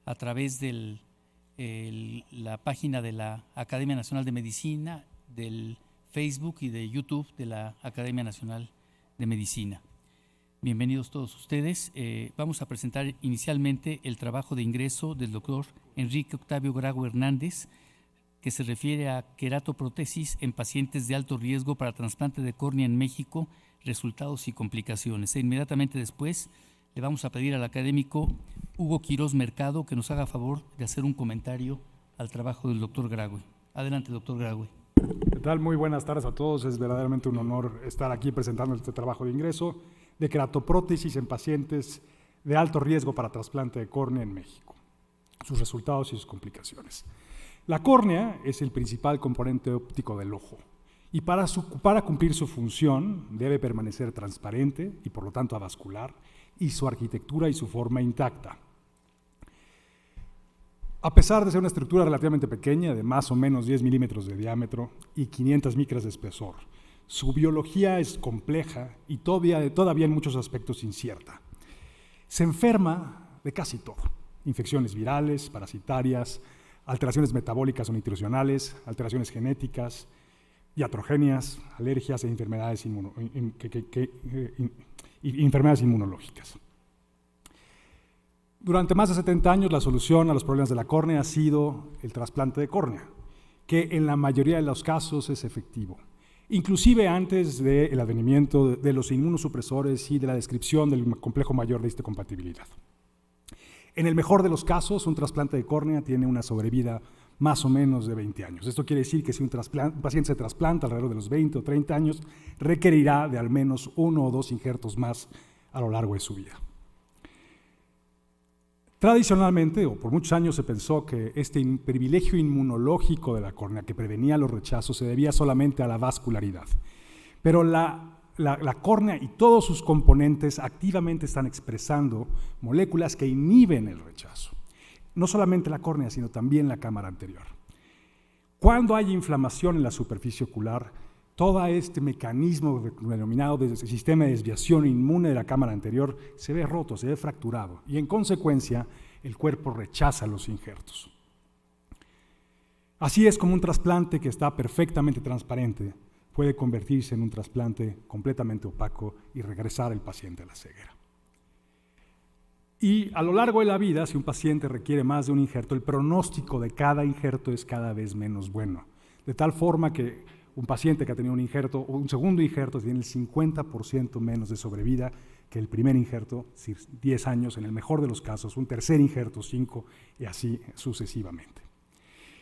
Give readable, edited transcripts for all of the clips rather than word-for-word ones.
a través de la página de la Academia Nacional de Medicina, del Facebook y de YouTube de la Academia Nacional de Medicina. Bienvenidos todos ustedes. Vamos a presentar inicialmente el trabajo de ingreso del doctor Enrique Octavio Graue Hernández, que se refiere a queratoprotesis en pacientes de alto riesgo para trasplante de córnea en México, resultados y complicaciones. Inmediatamente después le vamos a pedir al académico Hugo Quiroz Mercado que nos haga favor de hacer un comentario al trabajo del doctor Graue. Adelante, doctor Graue. ¿Qué tal? Muy buenas tardes a todos. Es verdaderamente un honor estar aquí presentando este trabajo de ingreso de queratoprótesis en pacientes de alto riesgo para trasplante de córnea en México, sus resultados y sus complicaciones. La córnea es el principal componente óptico del ojo y para cumplir su función debe permanecer transparente y por lo tanto avascular y su arquitectura y su forma intacta. A pesar de ser una estructura relativamente pequeña, de más o menos 10 milímetros de diámetro y 500 micras de espesor, su biología es compleja y todavía en muchos aspectos incierta. Se enferma de casi todo: infecciones virales, parasitarias, alteraciones metabólicas o nutricionales, alteraciones genéticas, iatrogenias, alergias e enfermedades inmunológicas. Durante más de 70 años, la solución a los problemas de la córnea ha sido el trasplante de córnea, que en la mayoría de los casos es efectivo, inclusive antes del advenimiento de los inmunosupresores y de la descripción del complejo mayor de histocompatibilidad. En el mejor de los casos, un trasplante de córnea tiene una sobrevida más o menos de 20 años. Esto quiere decir que si un paciente se trasplanta alrededor de los 20 o 30 años, requerirá de al menos 1 o 2 injertos más a lo largo de su vida. Tradicionalmente, o por muchos años, se pensó que este privilegio inmunológico de la córnea que prevenía los rechazos se debía solamente a la vascularidad. Pero la córnea y todos sus componentes activamente están expresando moléculas que inhiben el rechazo. No solamente la córnea, sino también la cámara anterior. Cuando hay inflamación en la superficie ocular, todo este mecanismo denominado de sistema de desviación inmune de la cámara anterior se ve roto, se ve fracturado, y en consecuencia el cuerpo rechaza los injertos. Así es como un trasplante que está perfectamente transparente puede convertirse en un trasplante completamente opaco y regresar al paciente a la ceguera. Y a lo largo de la vida, si un paciente requiere más de un injerto, el pronóstico de cada injerto es cada vez menos bueno, de tal forma que un paciente que ha tenido un injerto o un segundo injerto tiene el 50% menos de sobrevida que el primer injerto, 10 años en el mejor de los casos, un tercer injerto, 5, y así sucesivamente.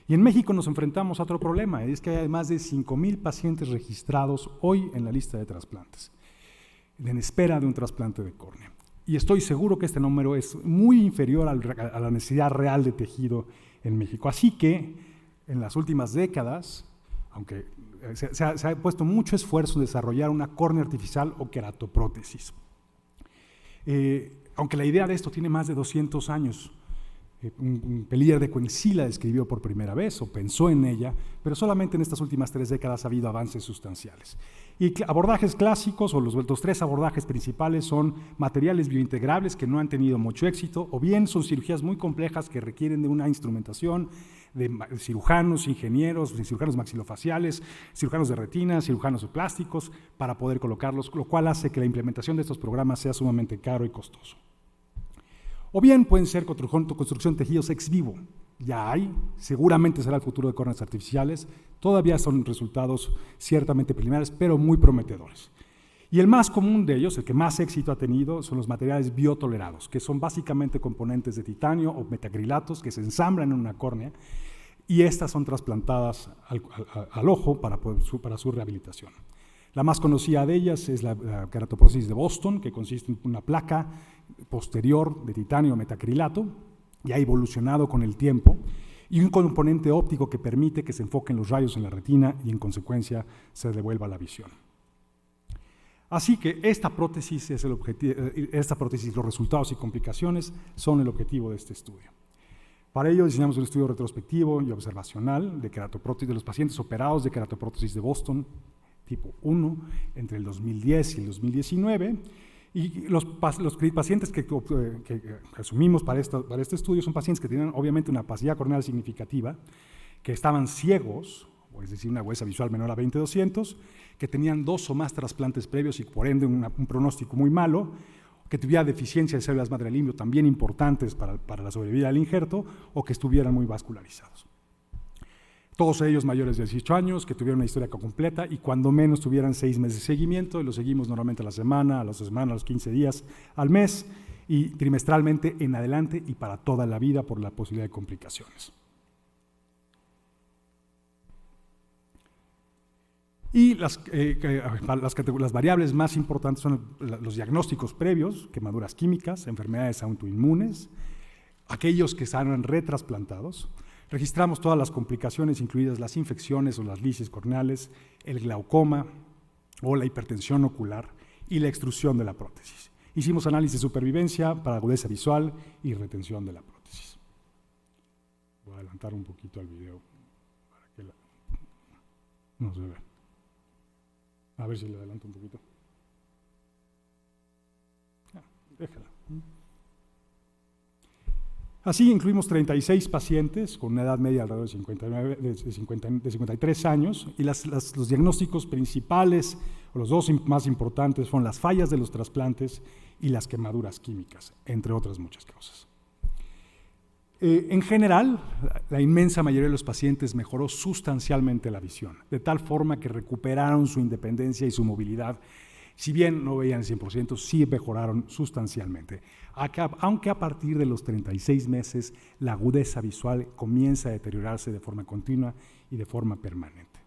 Y en México nos enfrentamos a otro problema, es que hay más de 5,000 pacientes registrados hoy en la lista de trasplantes, en espera de un trasplante de córnea. Y estoy seguro que este número es muy inferior a la necesidad real de tejido en México. Así que en las últimas décadas, aunque se ha puesto mucho esfuerzo en desarrollar una córnea artificial o queratoprótesis. Aunque la idea de esto tiene más de 200 años, un Pellier de Quincy la describió por primera vez o pensó en ella, pero solamente en estas últimas 3 décadas ha habido avances sustanciales. Y abordajes clásicos, o los 3 abordajes principales, son materiales biointegrables que no han tenido mucho éxito, o bien son cirugías muy complejas que requieren de una instrumentación de cirujanos, ingenieros, cirujanos maxilofaciales, cirujanos de retina, cirujanos de plásticos, para poder colocarlos, lo cual hace que la implementación de estos programas sea sumamente caro y costoso. O bien pueden ser construcción de tejidos ex vivo. Ya hay, seguramente será el futuro de córneas artificiales, todavía son resultados ciertamente preliminares, pero muy prometedores. Y el más común de ellos, el que más éxito ha tenido, son los materiales biotolerados, que son básicamente componentes de titanio o metacrilatos que se ensamblan en una córnea, y estas son trasplantadas al ojo para su rehabilitación. La más conocida de ellas es la queratoprótesis de Boston, que consiste en una placa posterior de titanio o metacrilato, y ha evolucionado con el tiempo, y un componente óptico que permite que se enfoquen los rayos en la retina y en consecuencia se devuelva la visión. Así que esta prótesis es el objetivo, los resultados y complicaciones son el objetivo de este estudio. Para ello diseñamos un estudio retrospectivo y observacional de queratoprótesis de los pacientes operados de queratoprótesis de Boston tipo 1 entre el 2010 y el 2019, Y los pacientes que asumimos para este estudio son pacientes que tenían obviamente una opacidad corneal significativa, que estaban ciegos, es decir, una agudeza visual menor a 20/200, que tenían 2 o más trasplantes previos y por ende un pronóstico muy malo, que tuviera deficiencia de células madre limpio también importantes para la sobrevida del injerto, o que estuvieran muy vascularizados. Todos ellos mayores de 18 años, que tuvieron una historia completa y cuando menos tuvieran 6 meses de seguimiento, y los seguimos normalmente a la semana, a los 15 días, al mes, y trimestralmente en adelante y para toda la vida por la posibilidad de complicaciones. Y las variables más importantes son los diagnósticos previos, quemaduras químicas, enfermedades autoinmunes, aquellos que están retrasplantados. Registramos todas las complicaciones, incluidas las infecciones o las lisis corneales, el glaucoma o la hipertensión ocular y la extrusión de la prótesis. Hicimos análisis de supervivencia para agudeza visual y retención de la prótesis. Voy a adelantar un poquito el video para que no se vea. A ver si le adelanto un poquito. Déjala. Así incluimos 36 pacientes con una edad media alrededor de 53 años y los diagnósticos principales, o los 2 más importantes, fueron las fallas de los trasplantes y las quemaduras químicas, entre otras muchas causas. En general, la inmensa mayoría de los pacientes mejoró sustancialmente la visión, de tal forma que recuperaron su independencia y su movilidad. Si bien no veían el 100%, sí mejoraron sustancialmente, aunque a partir de los 36 meses la agudeza visual comienza a deteriorarse de forma continua y de forma permanente.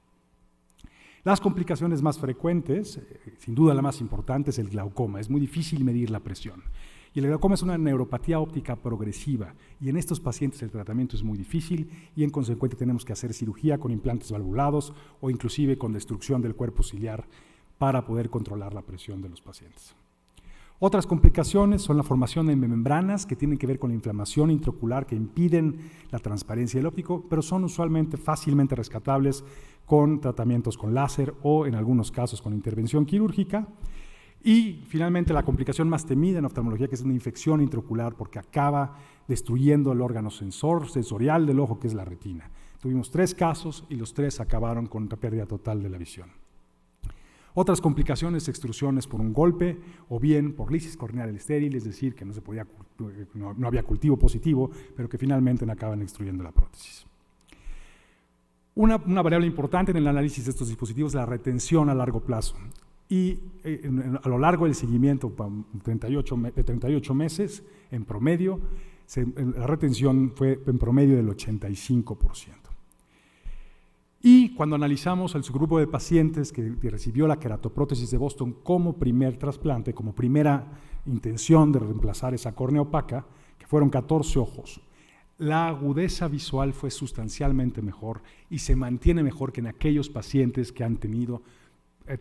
Las complicaciones más frecuentes, sin duda la más importante, es el glaucoma. Es muy difícil medir la presión. Y el glaucoma es una neuropatía óptica progresiva y en estos pacientes el tratamiento es muy difícil y en consecuencia tenemos que hacer cirugía con implantes valvulados o inclusive con destrucción del cuerpo ciliar para poder controlar la presión de los pacientes. Otras complicaciones son la formación de membranas que tienen que ver con la inflamación intraocular que impiden la transparencia del óptico, pero son usualmente fácilmente rescatables con tratamientos con láser o en algunos casos con intervención quirúrgica. Y finalmente la complicación más temida en oftalmología, que es una infección intraocular porque acaba destruyendo el órgano sensorial del ojo, que es la retina. Tuvimos 3 casos y los 3 acabaron con la pérdida total de la visión. Otras complicaciones, extrusiones por un golpe o bien por lisis corneal estéril, es decir, que no había cultivo positivo, pero que finalmente acaban extruyendo la prótesis. Una variable importante en el análisis de estos dispositivos es la retención a largo plazo. Y a lo largo del seguimiento, de 38 meses en promedio, la retención fue en promedio del 85%. Y cuando analizamos el subgrupo de pacientes que recibió la queratoprótesis de Boston como primer trasplante, como primera intención de reemplazar esa córnea opaca, que fueron 14 ojos, la agudeza visual fue sustancialmente mejor y se mantiene mejor que en aquellos pacientes que han tenido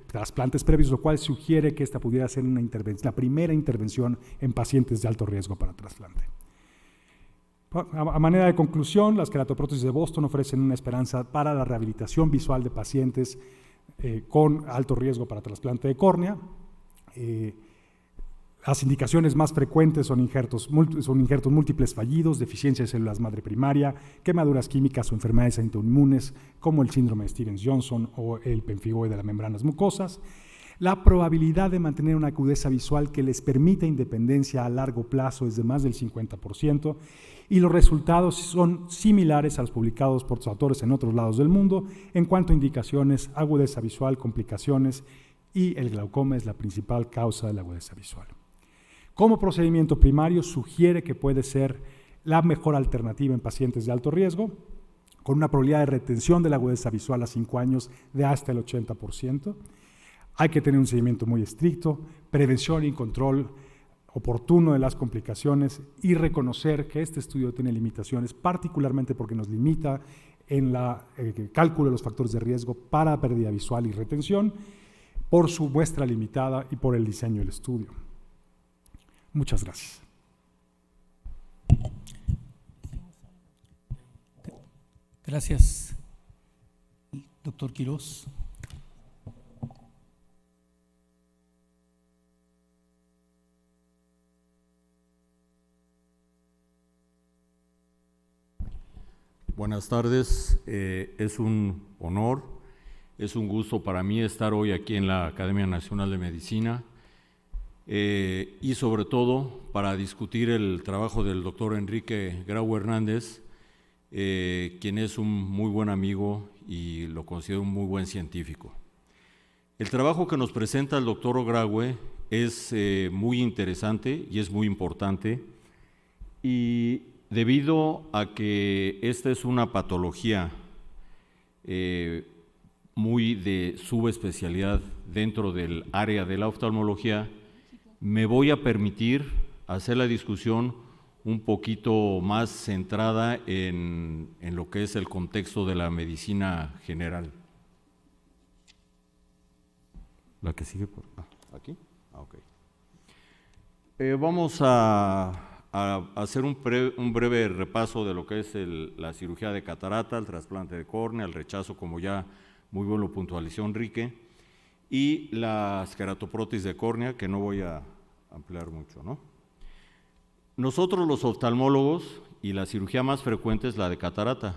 trasplantes previos, lo cual sugiere que esta pudiera ser la primera intervención en pacientes de alto riesgo para trasplante. A manera de conclusión, las queratoprótesis de Boston ofrecen una esperanza para la rehabilitación visual de pacientes con alto riesgo para trasplante de córnea. Las indicaciones más frecuentes son injertos múltiples fallidos, deficiencia de células madre primaria, quemaduras químicas o enfermedades autoinmunes como el síndrome de Stevens-Johnson o el pemfigoide de las membranas mucosas. La probabilidad de mantener una agudeza visual que les permita independencia a largo plazo es de más del 50% y los resultados son similares a los publicados por autores en otros lados del mundo en cuanto a indicaciones, agudeza visual, complicaciones y el glaucoma es la principal causa de la agudeza visual. Como procedimiento primario sugiere que puede ser la mejor alternativa en pacientes de alto riesgo, con una probabilidad de retención de la agudeza visual a 5 años de hasta el 80%. Hay que tener un seguimiento muy estricto, prevención y control oportuno de las complicaciones y reconocer que este estudio tiene limitaciones, particularmente porque nos limita en el cálculo de los factores de riesgo para pérdida visual y retención, por su muestra limitada y por el diseño del estudio. Muchas gracias. Gracias, doctor Quirós. Buenas tardes. Es un honor, es un gusto para mí estar hoy aquí en la Academia Nacional de Medicina y sobre todo para discutir el trabajo del doctor Enrique Grau Hernández, quien es un muy buen amigo y lo considero un muy buen científico. El trabajo que nos presenta el doctor Graue es muy interesante y es muy importante, y debido a que esta es una patología muy de subespecialidad dentro del área de la oftalmología, me voy a permitir hacer la discusión un poquito más centrada en lo que es el contexto de la medicina general. La que sigue por aquí. Ok. Vamos a hacer un breve repaso de lo que es la cirugía de catarata, el trasplante de córnea, el rechazo, como ya muy bien lo puntualizó Enrique, y la esqueratoprótesis de córnea, que no voy a ampliar mucho, ¿no? Nosotros los oftalmólogos, y la cirugía más frecuente es la de catarata.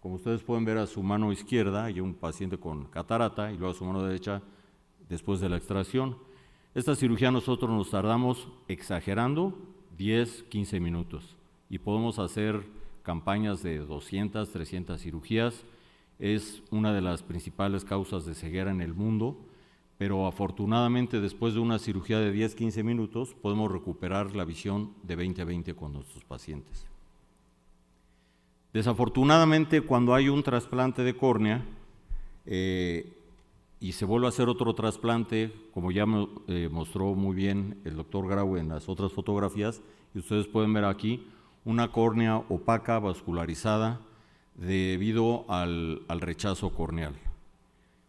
Como ustedes pueden ver, a su mano izquierda hay un paciente con catarata y luego a su mano derecha después de la extracción. Esta cirugía nosotros nos tardamos, exagerando, 10, 15 minutos, y podemos hacer campañas de 200, 300 cirugías. Es una de las principales causas de ceguera en el mundo, pero afortunadamente después de una cirugía de 10, 15 minutos podemos recuperar la visión de 20/20 con nuestros pacientes. Desafortunadamente, cuando hay un trasplante de córnea y se vuelve a hacer otro trasplante, como ya mostró muy bien el doctor Grau en las otras fotografías, y ustedes pueden ver aquí una córnea opaca, vascularizada, debido al rechazo corneal.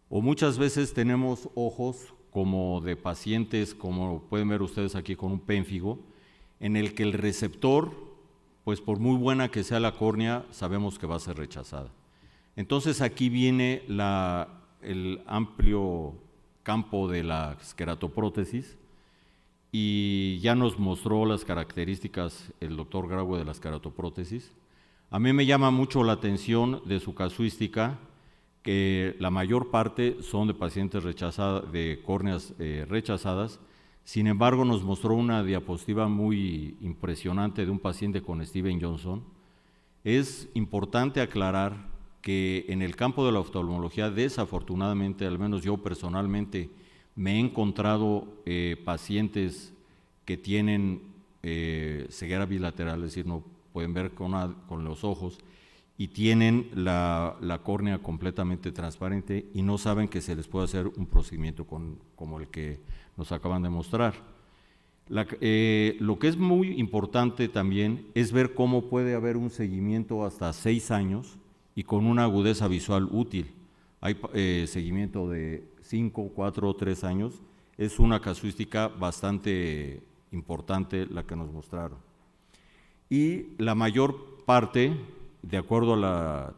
O muchas veces tenemos ojos como de pacientes, como pueden ver ustedes aquí con un pénfigo, en el que el receptor, pues por muy buena que sea la córnea, sabemos que va a ser rechazada. Entonces aquí viene el amplio campo de la esqueratoprótesis, y ya nos mostró las características el doctor Graue de la esqueratoprótesis. A mí me llama mucho la atención de su casuística, que la mayor parte son de pacientes de córneas rechazadas. Sin embargo, nos mostró una diapositiva muy impresionante de un paciente con Steven Johnson. Es importante aclarar que en el campo de la oftalmología, desafortunadamente, al menos yo personalmente, me he encontrado pacientes que tienen ceguera bilateral, es decir, no pueden ver con los ojos, y tienen la córnea completamente transparente y no saben que se les puede hacer un procedimiento como el que nos acaban de mostrar. Lo que es muy importante también es ver cómo puede haber un seguimiento hasta 6 años y con una agudeza visual útil. Hay seguimiento de 5, 4 o 3 años. Es una casuística bastante importante la que nos mostraron. Y la mayor parte, de acuerdo a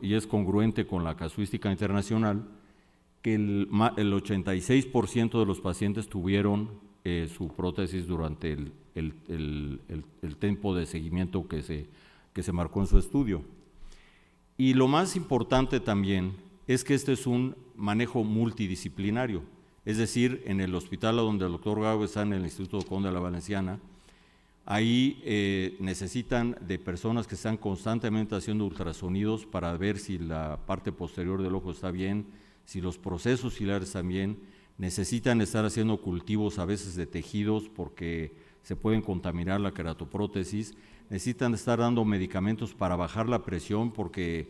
y es congruente con la casuística internacional, que el 86% de los pacientes tuvieron su prótesis durante el tiempo de seguimiento que se marcó en su estudio. Y lo más importante también es que este es un manejo multidisciplinario, es decir, en el hospital donde el doctor Grau está, en el Instituto Conde de la Valenciana, ahí necesitan de personas que están constantemente haciendo ultrasonidos para ver si la parte posterior del ojo está bien, si los procesos ciliares están bien. Necesitan estar haciendo cultivos a veces de tejidos porque se pueden contaminar la queratoprótesis. Necesitan estar dando medicamentos para bajar la presión porque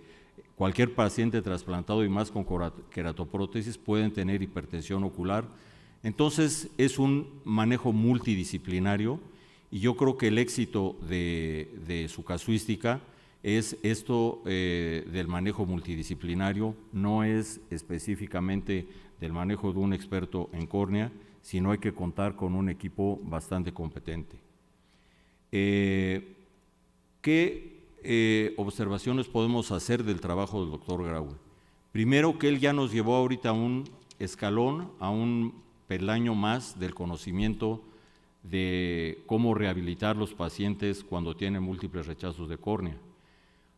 cualquier paciente trasplantado y más con queratoprótesis pueden tener hipertensión ocular. Entonces es un manejo multidisciplinario. Y yo creo que el éxito de su casuística es esto del manejo multidisciplinario. No es específicamente del manejo de un experto en córnea, sino hay que contar con un equipo bastante competente. ¿Qué observaciones podemos hacer del trabajo del doctor Graue? Primero, que él ya nos llevó ahorita a un escalón, a un peldaño más del conocimiento de cómo rehabilitar los pacientes cuando tienen múltiples rechazos de córnea.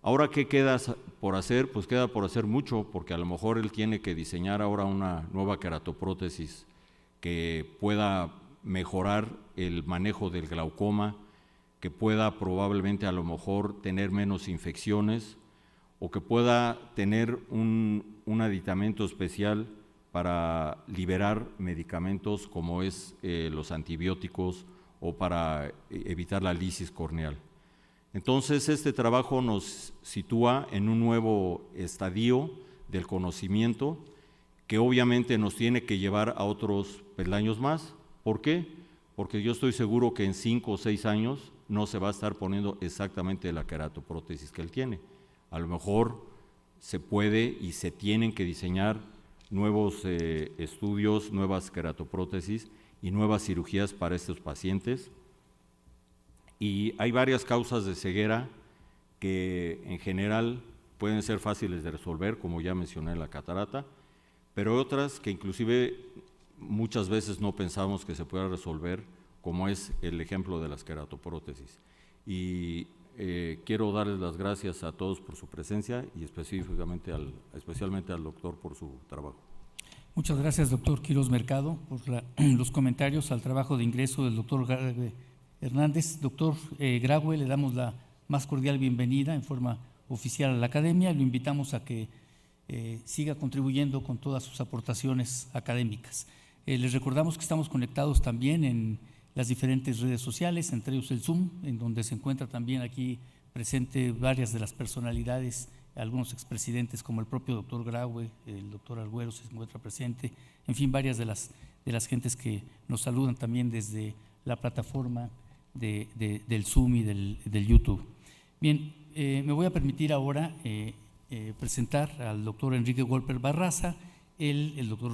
Ahora, ¿qué queda por hacer? Pues queda por hacer mucho, porque a lo mejor él tiene que diseñar ahora una nueva queratoprótesis que pueda mejorar el manejo del glaucoma, que pueda probablemente a lo mejor tener menos infecciones o que pueda tener un aditamento especial para liberar medicamentos como es los antibióticos o para evitar la lisis corneal. Entonces, este trabajo nos sitúa en un nuevo estadio del conocimiento que obviamente nos tiene que llevar a otros peldaños más. ¿Por qué? Porque yo estoy seguro que en 5 o 6 años no se va a estar poniendo exactamente la queratoprótesis que él tiene. A lo mejor se puede y se tienen que diseñar nuevos estudios, nuevas queratoprótesis y nuevas cirugías para estos pacientes. Y hay varias causas de ceguera que en general pueden ser fáciles de resolver, como ya mencioné la catarata, pero otras que inclusive muchas veces no pensamos que se pueda resolver, como es el ejemplo de las queratoprótesis. Y quiero darles las gracias a todos por su presencia y especialmente al doctor por su trabajo. Muchas gracias, doctor Quirós Mercado, por los comentarios al trabajo de ingreso del doctor Graue Hernández. Doctor Graue, le damos la más cordial bienvenida en forma oficial a la academia. Lo invitamos a que siga contribuyendo con todas sus aportaciones académicas. Les recordamos que estamos conectados también en las diferentes redes sociales, entre ellos el Zoom, en donde se encuentra también aquí presente varias de las personalidades, algunos expresidentes como el propio doctor Graue, el doctor Arguero se encuentra presente, en fin, varias de las gentes que nos saludan también desde la plataforma del Zoom y del YouTube. Bien, me voy a permitir ahora presentar al doctor Enrique Golper Barraza. El doctor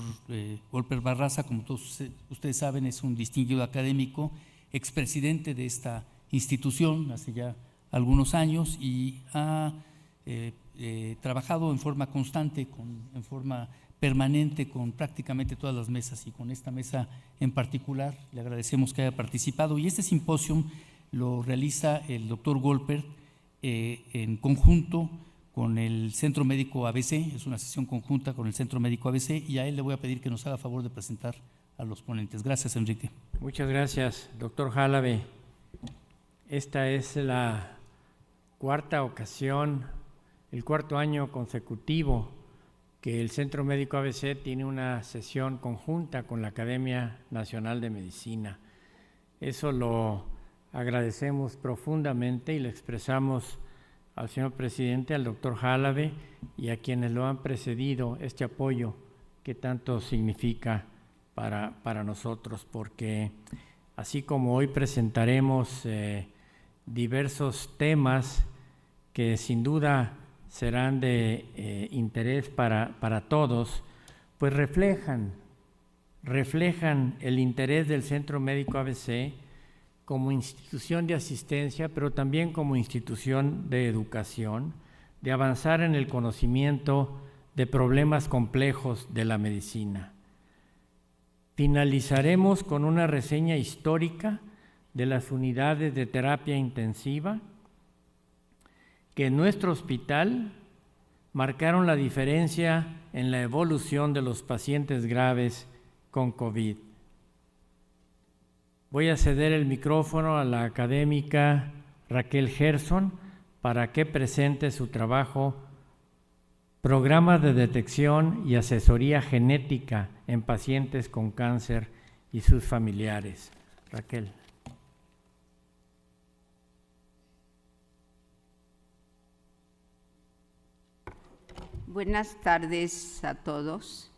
Golper Barraza, como todos ustedes saben, es un distinguido académico, expresidente de esta institución hace ya algunos años y ha trabajado en forma constante, en forma permanente con prácticamente todas las mesas y con esta mesa en particular. Le agradecemos que haya participado y este simposio lo realiza el doctor Golper en conjunto con el Centro Médico ABC, es una sesión conjunta con el Centro Médico ABC y a él le voy a pedir que nos haga favor de presentar a los ponentes. Gracias, Enrique. Muchas gracias, doctor Jalave. Esta es la cuarta ocasión, el cuarto año consecutivo que el Centro Médico ABC tiene una sesión conjunta con la Academia Nacional de Medicina. Eso lo agradecemos profundamente y le expresamos al señor presidente, al doctor Jalave y a quienes lo han precedido este apoyo que tanto significa para nosotros, porque así como hoy presentaremos diversos temas que sin duda serán de interés para todos, pues reflejan el interés del Centro Médico ABC como institución de asistencia, pero también como institución de educación, de avanzar en el conocimiento de problemas complejos de la medicina. Finalizaremos con una reseña histórica de las unidades de terapia intensiva que en nuestro hospital marcaron la diferencia en la evolución de los pacientes graves con COVID. Voy a ceder el micrófono a la académica Raquel Gerson para que presente su trabajo Programas de detección y asesoría genética en pacientes con cáncer y sus familiares. Raquel. Buenas tardes a todos.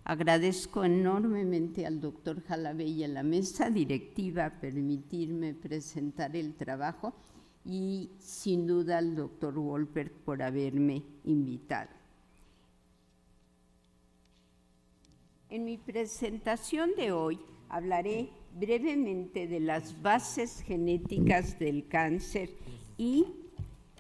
Agradezco enormemente al doctor Jalave y a la mesa directiva permitirme presentar el trabajo y sin duda al doctor Golper por haberme invitado. En mi presentación de hoy hablaré brevemente de las bases genéticas del cáncer y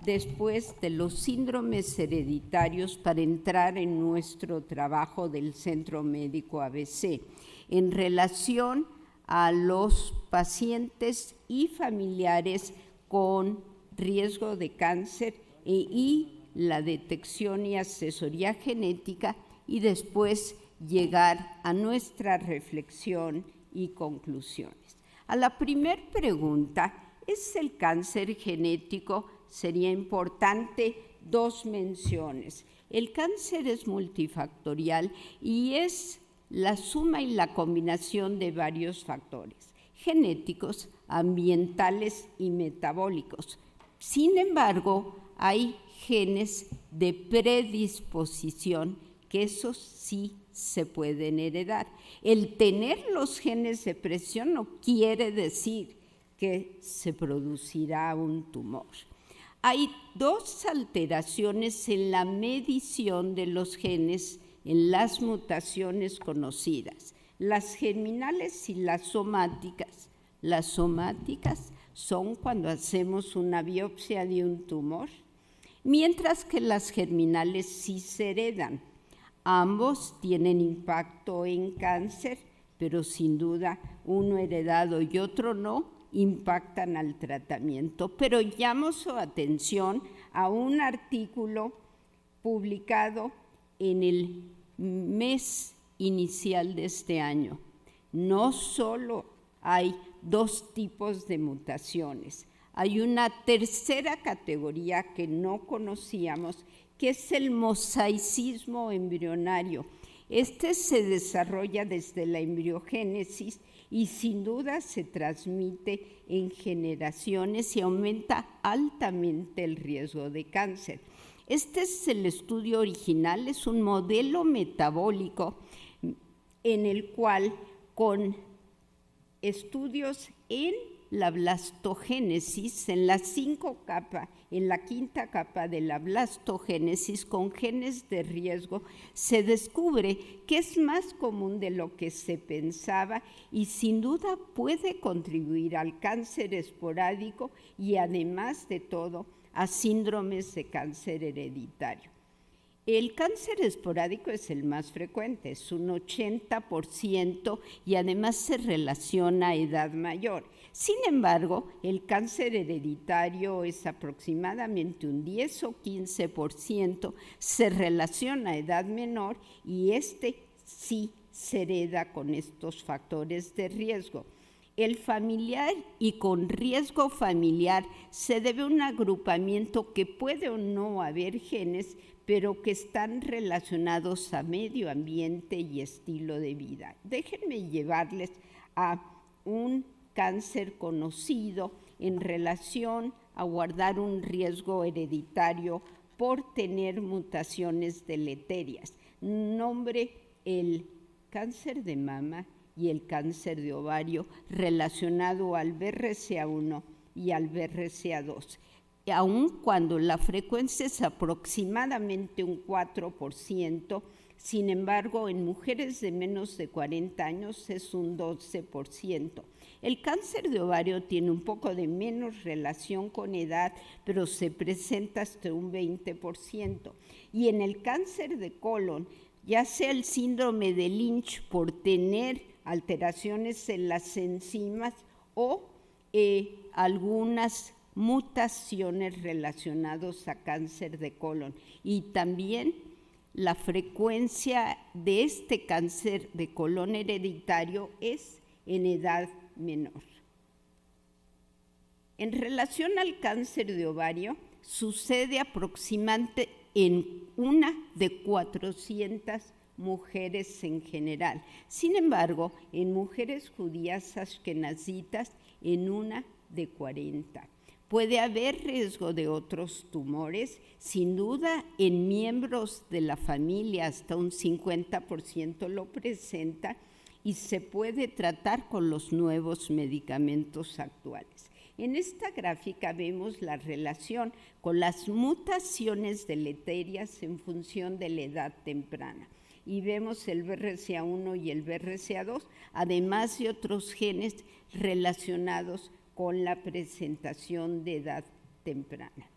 después de los síndromes hereditarios para entrar en nuestro trabajo del Centro Médico ABC en relación a los pacientes y familiares con riesgo de cáncer y la detección y asesoría genética, y después llegar a nuestra reflexión y conclusiones. A la primera pregunta, ¿es el cáncer genético? Sería importante dos menciones. El cáncer es multifactorial y es la suma y la combinación de varios factores genéticos, ambientales y metabólicos. Sin embargo, hay genes de predisposición que esos sí se pueden heredar. El tener los genes de presión no quiere decir que se producirá un tumor. Hay dos alteraciones en la medición de los genes en las mutaciones conocidas, las germinales y las somáticas. Las somáticas son cuando hacemos una biopsia de un tumor, mientras que las germinales sí se heredan. Ambos tienen impacto en cáncer, pero sin duda uno heredado y otro no impactan al tratamiento. Pero llamo su atención a un artículo publicado en el mes inicial de este año. No solo hay dos tipos de mutaciones, hay una tercera categoría que no conocíamos, que es el mosaicismo embrionario. Este se desarrolla desde la embriogénesis y sin duda se transmite en generaciones y aumenta altamente el riesgo de cáncer. Este es el estudio original, es un modelo metabólico en el cual, con estudios en la blastogénesis, en la quinta capa de la blastogénesis con genes de riesgo, se descubre que es más común de lo que se pensaba y sin duda puede contribuir al cáncer esporádico y además de todo a síndromes de cáncer hereditario. El cáncer esporádico es el más frecuente, es un 80% y además se relaciona a edad mayor. Sin embargo, el cáncer hereditario es aproximadamente un 10 o 15%, se relaciona a edad menor y este sí se hereda con estos factores de riesgo. El familiar y con riesgo familiar se debe a un agrupamiento que puede o no haber genes, pero que están relacionados a medio ambiente y estilo de vida. Déjenme llevarles a un cáncer conocido en relación a guardar un riesgo hereditario por tener mutaciones deleterias. Nombre el cáncer de mama y el cáncer de ovario relacionado al BRCA1 y al BRCA2. Aun cuando la frecuencia es aproximadamente un 4%, sin embargo, en mujeres de menos de 40 años es un 12%. El cáncer de ovario tiene un poco de menos relación con edad, pero se presenta hasta un 20%. Y en el cáncer de colon, ya sea el síndrome de Lynch por tener alteraciones en las enzimas o algunas mutaciones relacionadas a cáncer de colon. Y también la frecuencia de este cáncer de colon hereditario es en edad menor. En relación al cáncer de ovario, sucede aproximadamente en una de 400 mujeres en general. Sin embargo, en mujeres judías ashkenazitas, en una de 40. Puede haber riesgo de otros tumores, sin duda en miembros de la familia hasta un 50% lo presenta y se puede tratar con los nuevos medicamentos actuales. En esta gráfica vemos la relación con las mutaciones deleterias en función de la edad temprana. Y vemos el BRCA1 y el BRCA2, además de otros genes relacionados con la presentación de edad temprana.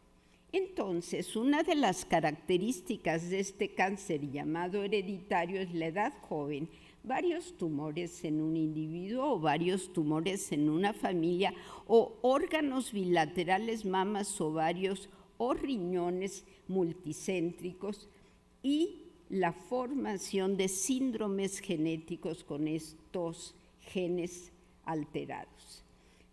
Entonces, una de las características de este cáncer llamado hereditario es la edad joven, varios tumores en un individuo o varios tumores en una familia o órganos bilaterales, mamas, ovarios o riñones multicéntricos y la formación de síndromes genéticos con estos genes alterados.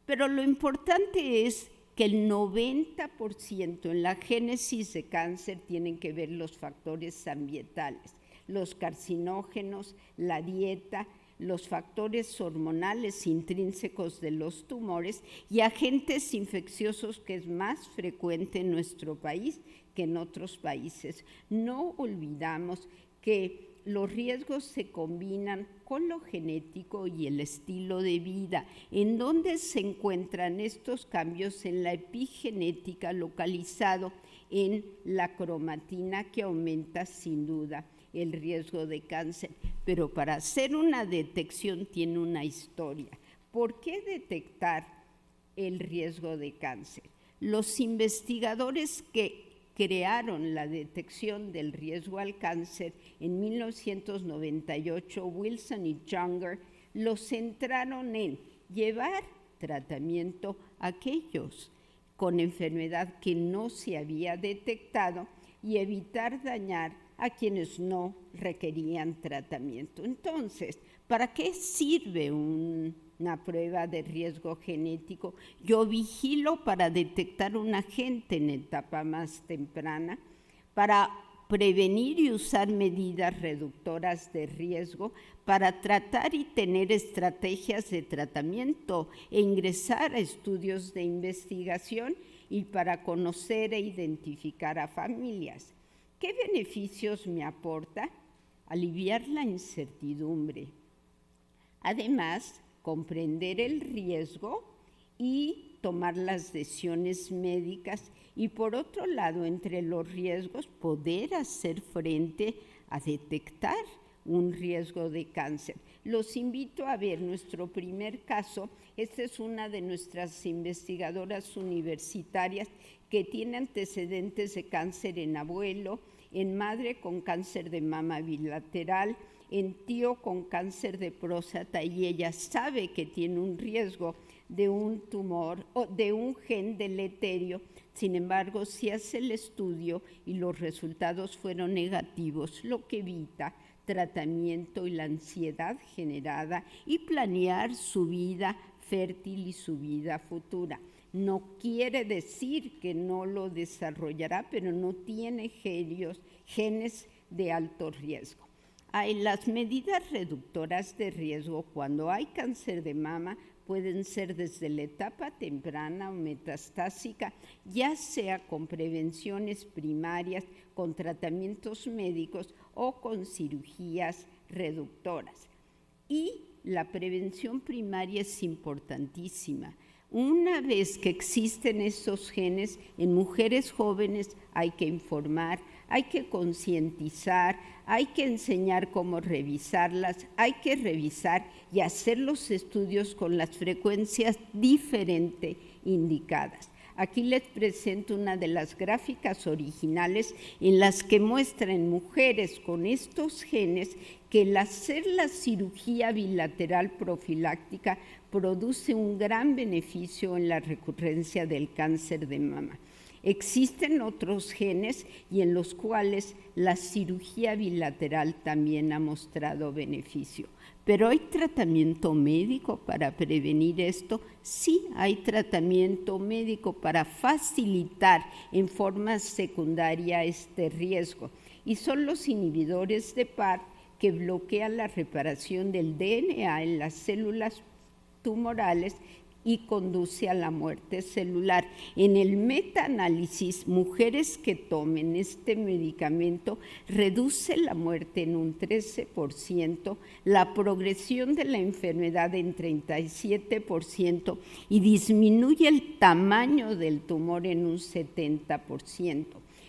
Pero lo importante es que el 90% en la génesis de cáncer tienen que ver los factores ambientales, los carcinógenos, la dieta, los factores hormonales intrínsecos de los tumores y agentes infecciosos, que es más frecuente en nuestro país que en otros países. No olvidamos que los riesgos se combinan con lo genético y el estilo de vida. ¿En dónde se encuentran estos cambios? En la epigenética, localizado en la cromatina, que aumenta sin duda el riesgo de cáncer. Pero para hacer una detección tiene una historia. ¿Por qué detectar el riesgo de cáncer? Los investigadores que crearon la detección del riesgo al cáncer en 1998, Wilson y Younger, lo centraron en llevar tratamiento a aquellos con enfermedad que no se había detectado y evitar dañar a quienes no requerían tratamiento. Entonces, ¿para qué sirve una prueba de riesgo genético? Yo vigilo para detectar un agente en etapa más temprana, para prevenir y usar medidas reductoras de riesgo, para tratar y tener estrategias de tratamiento e ingresar a estudios de investigación y para conocer e identificar a familias. ¿Qué beneficios me aporta? Aliviar la incertidumbre. Además, comprender el riesgo y tomar las decisiones médicas y, por otro lado, entre los riesgos, poder hacer frente a detectar un riesgo de cáncer. Los invito a ver nuestro primer caso. Esta es una de nuestras investigadoras universitarias que tiene antecedentes de cáncer en abuelo, en madre con cáncer de mama bilateral, en tío con cáncer de próstata, y ella sabe que tiene un riesgo de un tumor o de un gen deleterio. Sin embargo, se hace el estudio y los resultados fueron negativos, lo que evita tratamiento y la ansiedad generada y planear su vida fértil y su vida futura. No quiere decir que no lo desarrollará, pero no tiene genes de alto riesgo. Las medidas reductoras de riesgo cuando hay cáncer de mama pueden ser desde la etapa temprana o metastásica, ya sea con prevenciones primarias, con tratamientos médicos o con cirugías reductoras. Y la prevención primaria es importantísima. Una vez que existen esos genes, en mujeres jóvenes hay que informar, hay que concientizar, hay que enseñar cómo revisarlas, hay que revisar y hacer los estudios con las frecuencias diferentes indicadas. Aquí les presento una de las gráficas originales en las que muestra en mujeres con estos genes que el hacer la cirugía bilateral profiláctica produce un gran beneficio en la recurrencia del cáncer de mama. Existen otros genes y en los cuales la cirugía bilateral también ha mostrado beneficio. ¿Pero hay tratamiento médico para prevenir esto? Sí, hay tratamiento médico para facilitar en forma secundaria este riesgo. Y son los inhibidores de PARP que bloquean la reparación del DNA en las células tumorales y conduce a la muerte celular. En el metaanálisis, mujeres que tomen este medicamento reduce la muerte en un 13%, la progresión de la enfermedad en 37% y disminuye el tamaño del tumor en un 70%.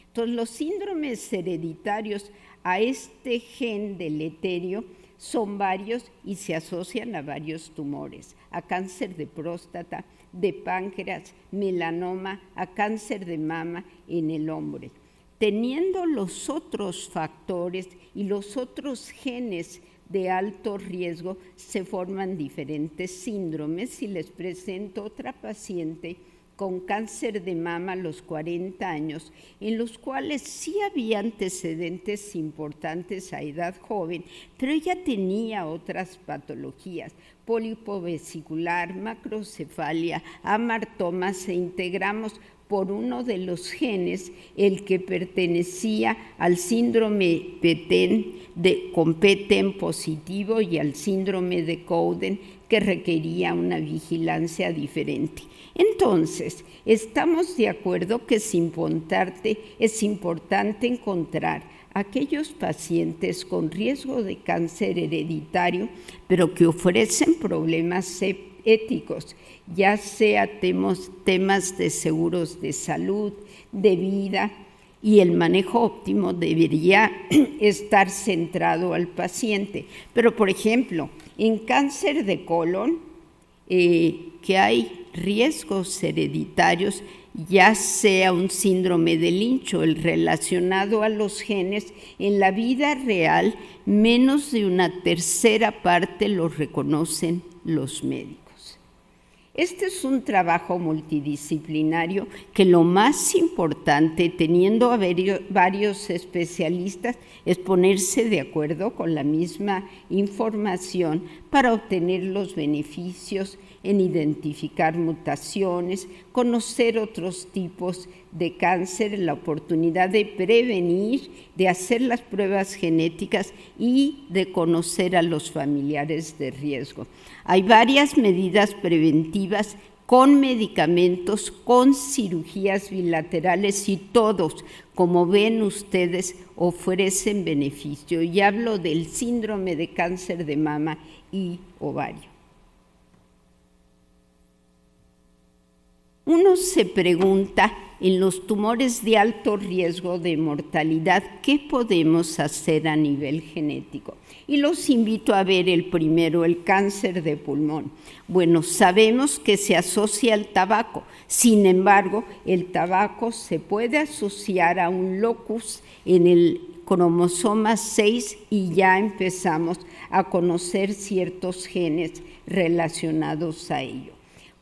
Entonces, los síndromes hereditarios a este gen deleterio son varios y se asocian a varios tumores, a cáncer de próstata, de páncreas, melanoma, a cáncer de mama en el hombre. Teniendo los otros factores y los otros genes de alto riesgo, se forman diferentes síndromes y les presento otra paciente con cáncer de mama a los 40 años, en los cuales sí había antecedentes importantes a edad joven, pero ella tenía otras patologías, pólipo vesicular, macrocefalia, amartomas, e integramos por uno de los genes, el que pertenecía al síndrome con PTEN positivo y al síndrome de Cowden, que requería una vigilancia diferente. Entonces, estamos de acuerdo que es importante encontrar aquellos pacientes con riesgo de cáncer hereditario, pero que ofrecen problemas éticos, ya sea temas de seguros de salud, de vida, y el manejo óptimo debería estar centrado al paciente. Pero, por ejemplo, en cáncer de colon, que hay riesgos hereditarios, ya sea un síndrome de Lynch o el relacionado a los genes, en la vida real menos de una tercera parte lo reconocen los médicos. Este es un trabajo multidisciplinario que lo más importante, teniendo a varios especialistas, es ponerse de acuerdo con la misma información para obtener los beneficios en identificar mutaciones, conocer otros tipos de cáncer, la oportunidad de prevenir, de hacer las pruebas genéticas y de conocer a los familiares de riesgo. Hay varias medidas preventivas con medicamentos, con cirugías bilaterales y todos, como ven ustedes, ofrecen beneficio. Y hablo del síndrome de cáncer de mama y ovario. Uno se pregunta, en los tumores de alto riesgo de mortalidad, ¿qué podemos hacer a nivel genético? Y los invito a ver el primero, el cáncer de pulmón. Bueno, sabemos que se asocia al tabaco. Sin embargo, el tabaco se puede asociar a un locus en el cromosoma 6 y ya empezamos a conocer ciertos genes relacionados a ello.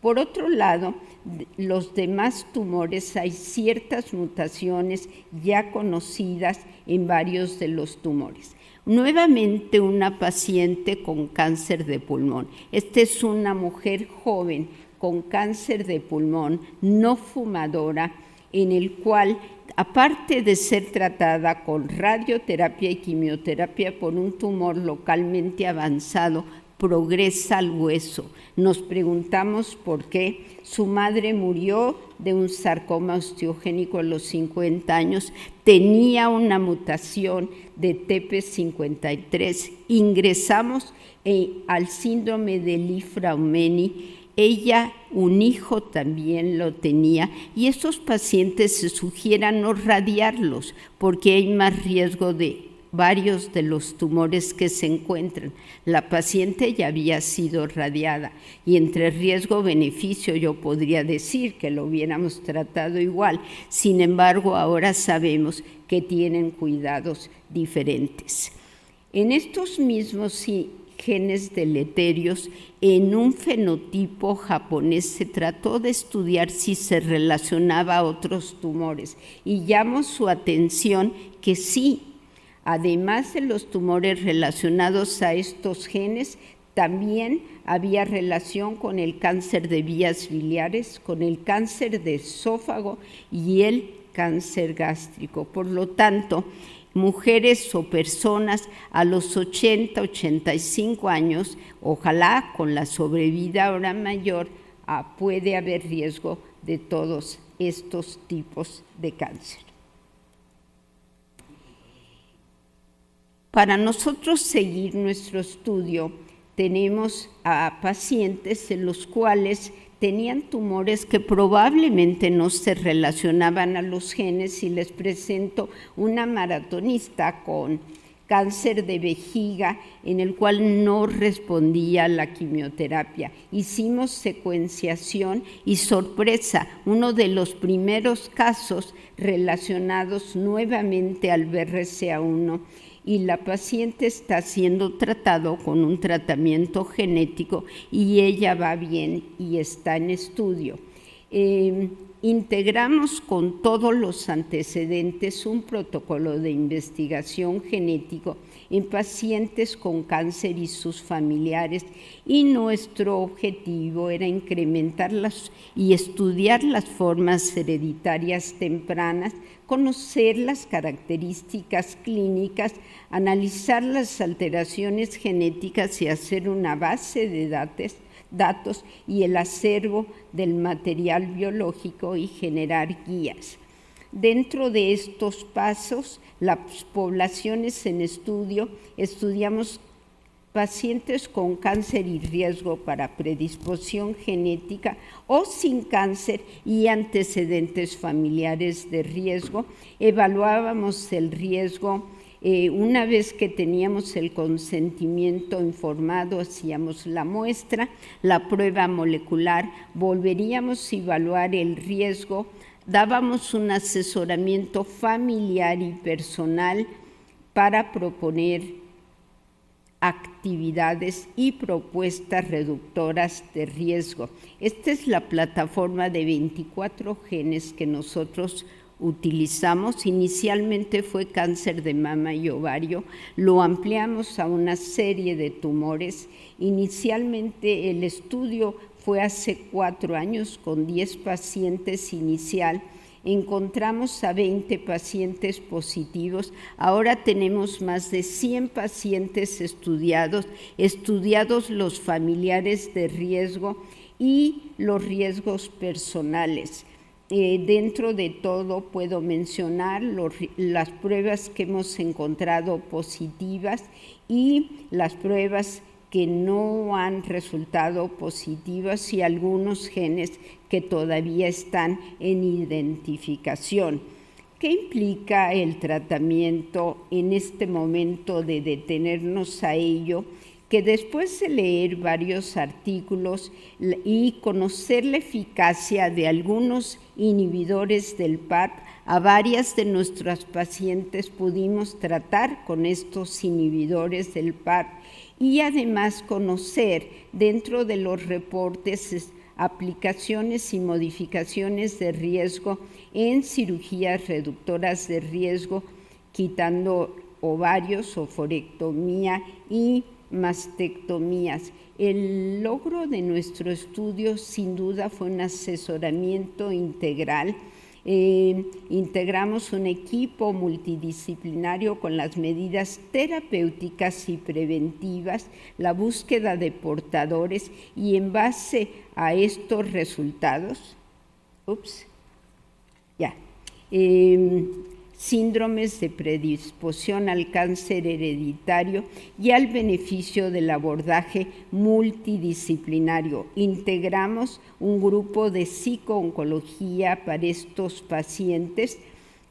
Por otro lado, los demás tumores, hay ciertas mutaciones ya conocidas en varios de los tumores. Nuevamente una paciente con cáncer de pulmón. Esta es una mujer joven con cáncer de pulmón, no fumadora, en el cual, aparte de ser tratada con radioterapia y quimioterapia por un tumor localmente avanzado, progresa al hueso. Nos preguntamos por qué. Su madre murió de un sarcoma osteogénico a los 50 años, tenía una mutación de TP53. Ingresamos al síndrome de Li-Fraumeni. Ella, un hijo también lo tenía, y estos pacientes se sugieren no radiarlos porque hay más riesgo de varios de los tumores que se encuentran. La paciente ya había sido radiada y entre riesgo-beneficio yo podría decir que lo hubiéramos tratado igual. Sin embargo, ahora sabemos que tienen cuidados diferentes. En estos mismos genes deleterios, en un fenotipo japonés se trató de estudiar si se relacionaba a otros tumores y llamó su atención que sí. Además de los tumores relacionados a estos genes, también había relación con el cáncer de vías biliares, con el cáncer de esófago y el cáncer gástrico. Por lo tanto, mujeres o personas a los 80, 85 años, ojalá con la sobrevida ahora mayor, puede haber riesgo de todos estos tipos de cáncer. Para nosotros seguir nuestro estudio, tenemos a pacientes en los cuales tenían tumores que probablemente no se relacionaban a los genes, y les presento una maratonista con cáncer de vejiga en el cual no respondía a la quimioterapia. Hicimos secuenciación y sorpresa, uno de los primeros casos relacionados nuevamente al BRCA1, y la paciente está siendo tratado con un tratamiento genético y ella va bien y está en estudio. Integramos con todos los antecedentes un protocolo de investigación genético en pacientes con cáncer y sus familiares, y nuestro objetivo era incrementar y estudiar las formas hereditarias tempranas, conocer las características clínicas, analizar las alteraciones genéticas y hacer una base de datos y el acervo del material biológico y generar guías. Dentro de estos pasos, las poblaciones en estudio, estudiamos pacientes con cáncer y riesgo para predisposición genética o sin cáncer y antecedentes familiares de riesgo. Evaluábamos el riesgo. Una vez que teníamos el consentimiento informado, hacíamos la muestra, la prueba molecular, volveríamos a evaluar el riesgo, dábamos un asesoramiento familiar y personal para proponer actividades y propuestas reductoras de riesgo. Esta es la plataforma de 24 genes que nosotros utilizamos. Inicialmente fue cáncer de mama y ovario, lo ampliamos a una serie de tumores. Inicialmente el estudio fue hace 4 años con 10 pacientes inicial. Encontramos a 20 pacientes positivos. Ahora tenemos más de 100 pacientes estudiados los familiares de riesgo y los riesgos personales. Dentro de todo puedo mencionar las pruebas que hemos encontrado positivas y las pruebas que no han resultado positivas y algunos genes que todavía están en identificación. ¿Qué implica el tratamiento en este momento de detenernos a ello? Que después de leer varios artículos y conocer la eficacia de algunos inhibidores del PARP, a varias de nuestras pacientes pudimos tratar con estos inhibidores del PARP y además conocer dentro de los reportes aplicaciones y modificaciones de riesgo en cirugías reductoras de riesgo, quitando ovarios, ovarectomía y mastectomías. El logro de nuestro estudio sin duda fue un asesoramiento integral. Integramos un equipo multidisciplinario con las medidas terapéuticas y preventivas, la búsqueda de portadores y en base a estos resultados, síndromes de predisposición al cáncer hereditario y al beneficio del abordaje multidisciplinario. Integramos un grupo de psicooncología para estos pacientes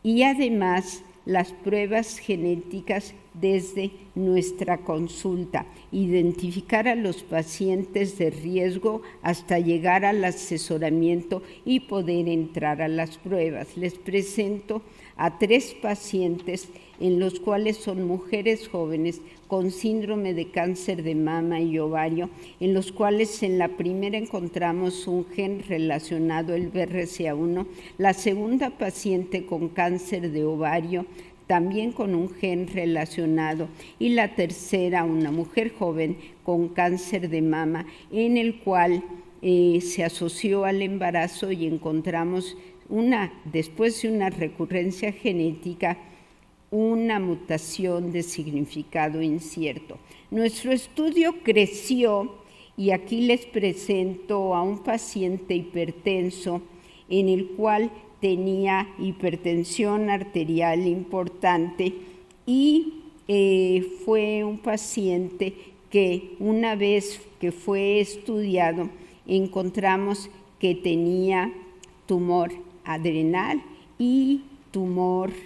y además las pruebas genéticas desde nuestra consulta, identificar a los pacientes de riesgo hasta llegar al asesoramiento y poder entrar a las pruebas. Les presento a 3 pacientes en los cuales son mujeres jóvenes con síndrome de cáncer de mama y ovario, en los cuales en la primera encontramos un gen relacionado al BRCA1, la segunda paciente con cáncer de ovario, también con un gen relacionado, y la tercera, una mujer joven con cáncer de mama, en el cual se asoció al embarazo y encontramos después de una recurrencia genética, una mutación de significado incierto. Nuestro estudio creció y aquí les presento a un paciente hipertenso en el cual tenía hipertensión arterial importante y fue un paciente que una vez que fue estudiado encontramos que tenía tumor adrenal y tumores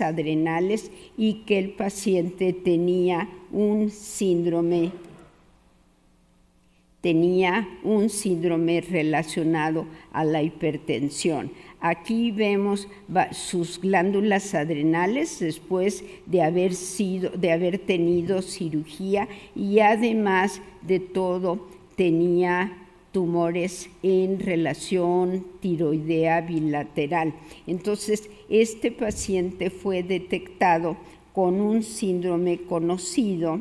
adrenales y que el paciente tenía un síndrome relacionado a la hipertensión. Aquí vemos sus glándulas adrenales después de haber tenido cirugía y además de todo tenía tumores en relación tiroidea bilateral. Entonces, este paciente fue detectado con un síndrome conocido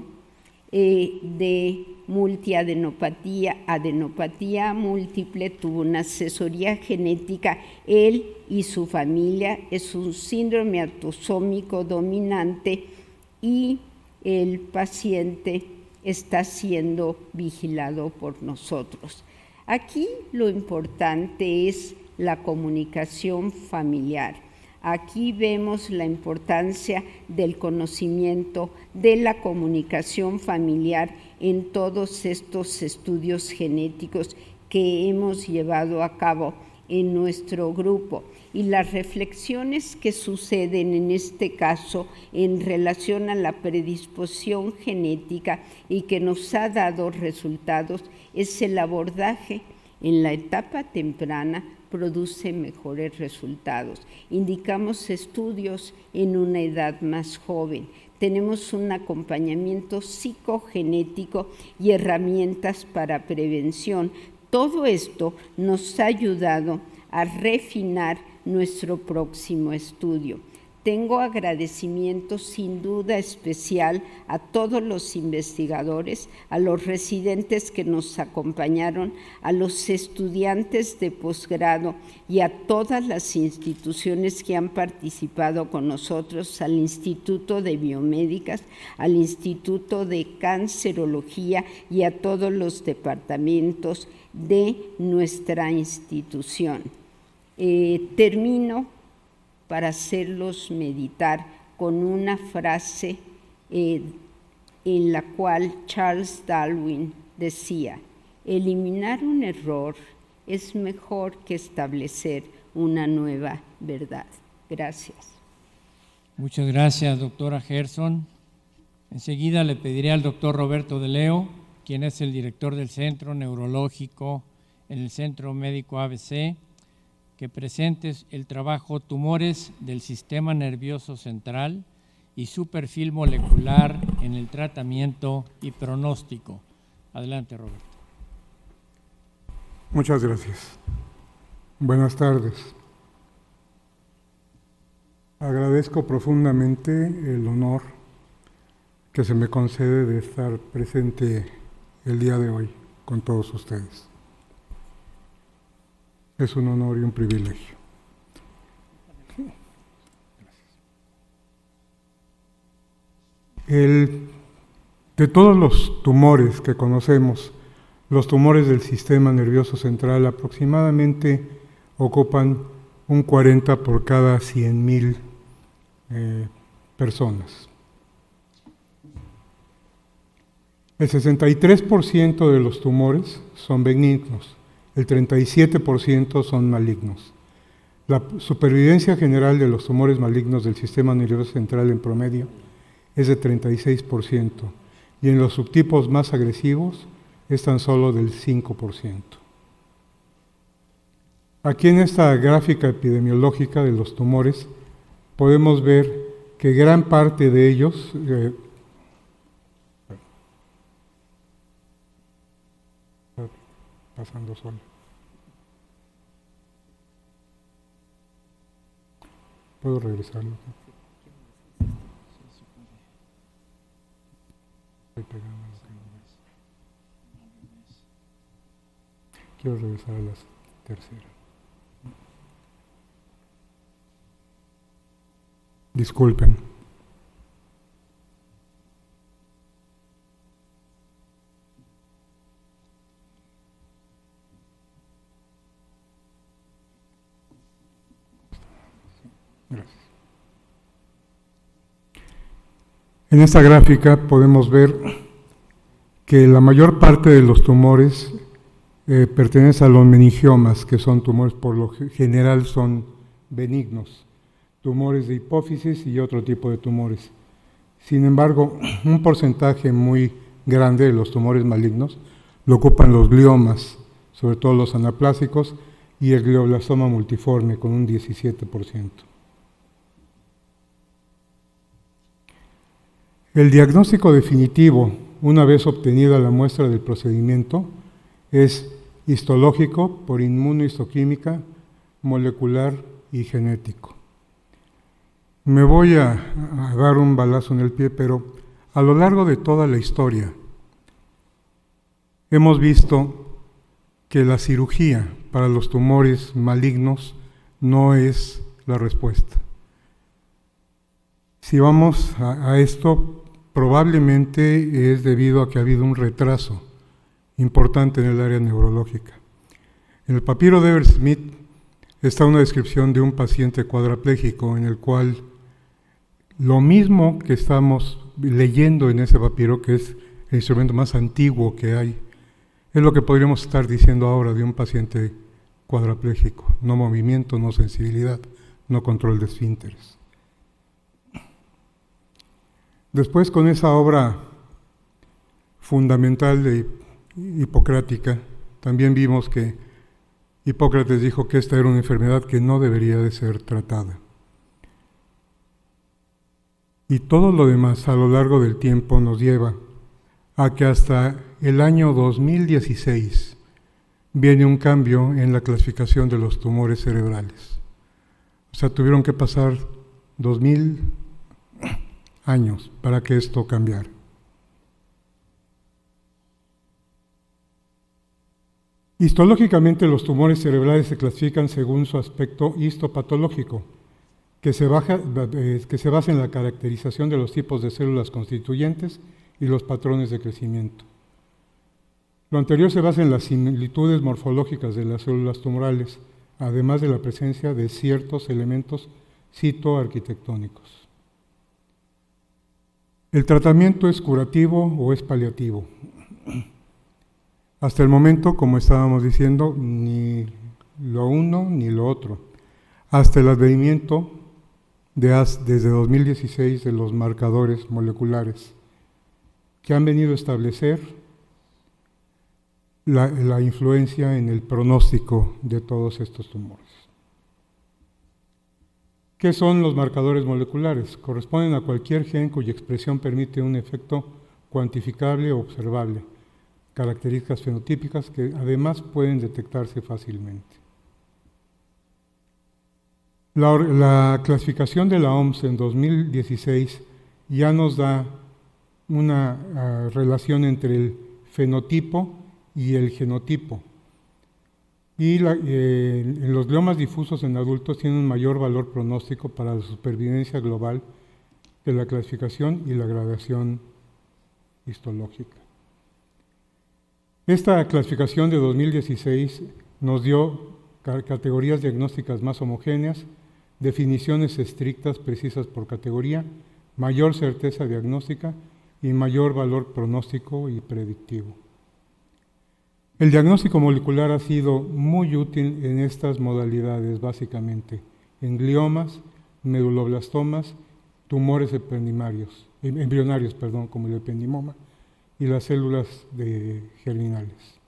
de multiadenopatía, adenopatía múltiple, tuvo una asesoría genética, él y su familia, es un síndrome autosómico dominante y el paciente está siendo vigilado por nosotros. Aquí lo importante es la comunicación familiar. Aquí vemos la importancia del conocimiento de la comunicación familiar en todos estos estudios genéticos que hemos llevado a cabo en nuestro grupo y las reflexiones que suceden en este caso en relación a la predisposición genética y que nos ha dado resultados es el abordaje en la etapa temprana produce mejores resultados. Indicamos estudios en una edad más joven. Tenemos un acompañamiento psicogenético y herramientas para prevención. Todo esto nos ha ayudado a refinar nuestro próximo estudio. Tengo agradecimiento sin duda especial a todos los investigadores, a los residentes que nos acompañaron, a los estudiantes de posgrado y a todas las instituciones que han participado con nosotros, al Instituto de Biomédicas, al Instituto de Cancerología y a todos los departamentos de nuestra institución. Termino para hacerlos meditar con una frase en la cual Charles Darwin decía: eliminar un error es mejor que establecer una nueva verdad. Gracias. Muchas gracias, doctora Gerson. Enseguida le pediré al doctor Roberto de Leo, quien es el director del Centro Neurológico en el Centro Médico ABC, que presentes el trabajo Tumores del Sistema Nervioso Central y su perfil molecular en el tratamiento y pronóstico. Adelante, Roberto. Muchas gracias. Buenas tardes. Agradezco profundamente el honor que se me concede de estar presente el día de hoy con todos ustedes. Es un honor y un privilegio. De todos los tumores que conocemos, los tumores del sistema nervioso central aproximadamente ocupan un 40 por cada 100,000 personas. El 63% de los tumores son benignos. El 37% son malignos. La supervivencia general de los tumores malignos del sistema nervioso central en promedio es de 36%, y en los subtipos más agresivos es tan solo del 5%. Aquí en esta gráfica epidemiológica de los tumores podemos ver que gran parte de ellos pasando solo. ¿Puedo regresarlo? Estoy pegando lo que no ves. Quiero regresar a la tercera. Disculpen. Gracias. En esta gráfica podemos ver que la mayor parte de los tumores pertenece a los meningiomas, que son tumores por lo general son benignos, tumores de hipófisis y otro tipo de tumores. Sin embargo, un porcentaje muy grande de los tumores malignos lo ocupan los gliomas, sobre todo los anaplásicos, y el glioblastoma multiforme con un 17%. El diagnóstico definitivo, una vez obtenida la muestra del procedimiento, es histológico, por inmunohistoquímica, molecular y genético. Me voy a dar un balazo en el pie, pero a lo largo de toda la historia hemos visto que la cirugía para los tumores malignos no es la respuesta. Si vamos a esto, probablemente es debido a que ha habido un retraso importante en el área neurológica. En el papiro de Everett Smith está una descripción de un paciente cuadrapléjico en el cual lo mismo que estamos leyendo en ese papiro, que es el instrumento más antiguo que hay, es lo que podríamos estar diciendo ahora de un paciente cuadrapléjico: no movimiento, no sensibilidad, no control de esfínteres. Después, con esa obra fundamental de hipocrática, también vimos que Hipócrates dijo que esta era una enfermedad que no debería de ser tratada. Y todo lo demás a lo largo del tiempo nos lleva a que hasta el año 2016 viene un cambio en la clasificación de los tumores cerebrales. O sea, tuvieron que pasar 2000 años para que esto cambiara. Histológicamente, los tumores cerebrales se clasifican según su aspecto histopatológico, que se basa en la caracterización de los tipos de células constituyentes y los patrones de crecimiento. Lo anterior se basa en las similitudes morfológicas de las células tumorales, además de la presencia de ciertos elementos citoarquitectónicos. ¿El tratamiento es curativo o es paliativo? Hasta el momento, como estábamos diciendo, ni lo uno ni lo otro. Hasta el advenimiento desde 2016 de los marcadores moleculares que han venido a establecer la influencia en el pronóstico de todos estos tumores. ¿Qué son los marcadores moleculares? Corresponden a cualquier gen cuya expresión permite un efecto cuantificable o observable, características fenotípicas que además pueden detectarse fácilmente. La clasificación de la OMS en 2016 ya nos da una relación entre el fenotipo y el genotipo. Y en los gliomas difusos en adultos tienen un mayor valor pronóstico para la supervivencia global que la clasificación y la gradación histológica. Esta clasificación de 2016 nos dio categorías diagnósticas más homogéneas, definiciones estrictas precisas por categoría, mayor certeza diagnóstica y mayor valor pronóstico y predictivo. El diagnóstico molecular ha sido muy útil en estas modalidades, básicamente, en gliomas, meduloblastomas, tumores embrionarios, como el ependimoma, y las células germinales.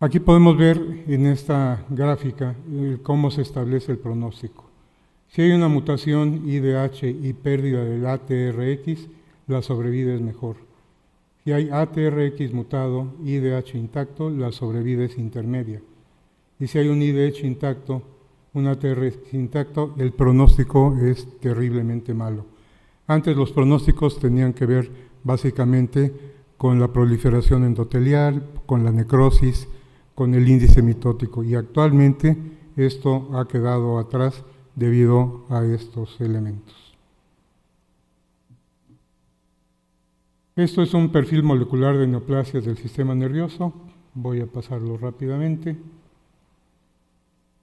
Aquí podemos ver en esta gráfica cómo se establece el pronóstico. Si hay una mutación IDH y pérdida del ATRX, la sobrevida es mejor. Si hay ATRX mutado, IDH intacto, la sobrevida es intermedia. Y si hay un IDH intacto, un ATRX intacto, el pronóstico es terriblemente malo. Antes los pronósticos tenían que ver básicamente con la proliferación endotelial, con la necrosis, con el índice mitótico, y actualmente esto ha quedado atrás debido a estos elementos. Esto es un perfil molecular de neoplasias del sistema nervioso. Voy a pasarlo rápidamente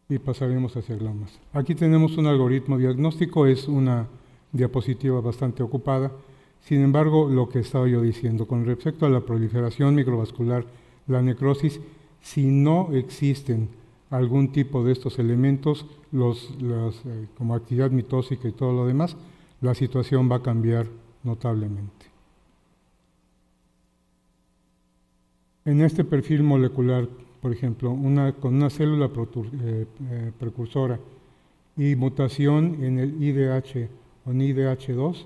y pasaremos hacia gliomas. Aquí tenemos un algoritmo diagnóstico, es una diapositiva bastante ocupada. Sin embargo, lo que estaba yo diciendo, con respecto a la proliferación microvascular, la necrosis, si no existen algún tipo de estos elementos, como actividad mitótica y todo lo demás, la situación va a cambiar notablemente. En este perfil molecular, por ejemplo, con una célula precursora y mutación en el IDH o en IDH2,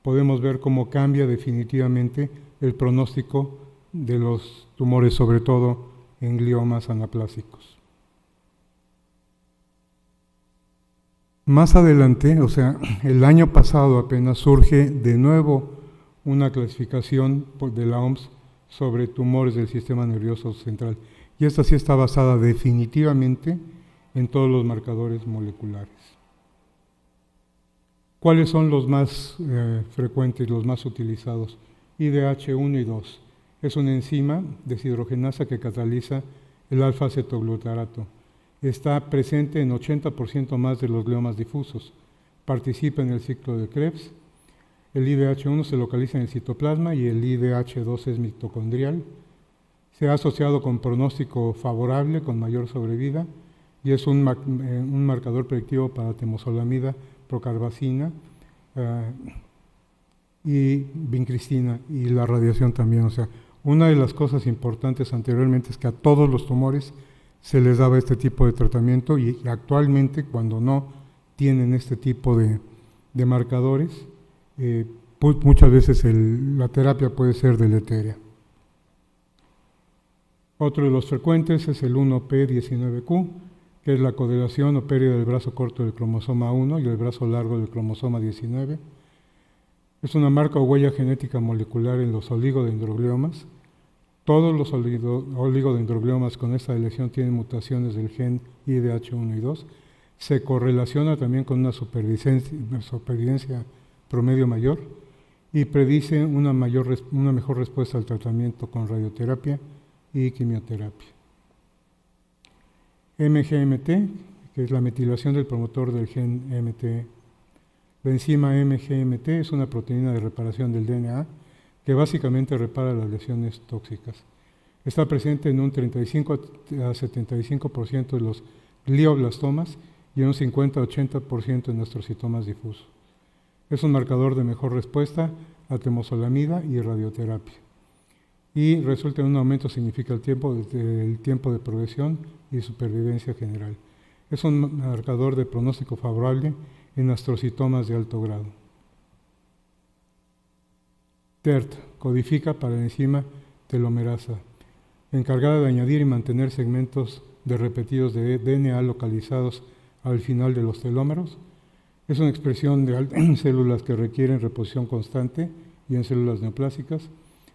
podemos ver cómo cambia definitivamente el pronóstico de los tumores, sobre todo en gliomas anaplásicos. Más adelante, o sea, el año pasado apenas surge de nuevo una clasificación de la OMS sobre tumores del sistema nervioso central. Y esta sí está basada definitivamente en todos los marcadores moleculares. ¿Cuáles son los más frecuentes, los más utilizados? IDH1 y 2. Es una enzima deshidrogenasa que cataliza el alfa-acetoglutarato. Está presente en 80% más de los gliomas difusos. Participa en el ciclo de Krebs. El IDH1 se localiza en el citoplasma y el IDH2 es mitocondrial. Se ha asociado con pronóstico favorable, con mayor sobrevida, y es un marcador predictivo para temozolomida, procarbazina y vincristina, y la radiación también. O sea, una de las cosas importantes anteriormente es que a todos los tumores se les daba este tipo de tratamiento, y actualmente, cuando no tienen este tipo de marcadores, muchas veces la terapia puede ser deletérea. Otro de los frecuentes es el 1p19q, que es la codelación o pérdida del brazo corto del cromosoma 1 y el brazo largo del cromosoma 19. Es una marca o huella genética molecular en los oligodendrogliomas. Todos los oligodendrogliomas con esta lesión tienen mutaciones del gen IDH1 y 2. Se correlaciona también con una supervivencia promedio mayor y predice una mejor respuesta al tratamiento con radioterapia y quimioterapia. MGMT, que es la metilación del promotor del gen MT. La enzima MGMT es una proteína de reparación del DNA que básicamente repara las lesiones tóxicas. Está presente en un 35 a 75% de los glioblastomas y en un 50-80% en astrocitomas difusos. Es un marcador de mejor respuesta a temozolomida y radioterapia. Y resulta en un aumento significativo del tiempo de progresión y supervivencia general. Es un marcador de pronóstico favorable en astrocitomas de alto grado. TERT codifica para la enzima telomerasa, encargada de añadir y mantener segmentos de repetidos de DNA localizados al final de los telómeros. Es una expresión en células que requieren reposición constante y en células neoplásicas,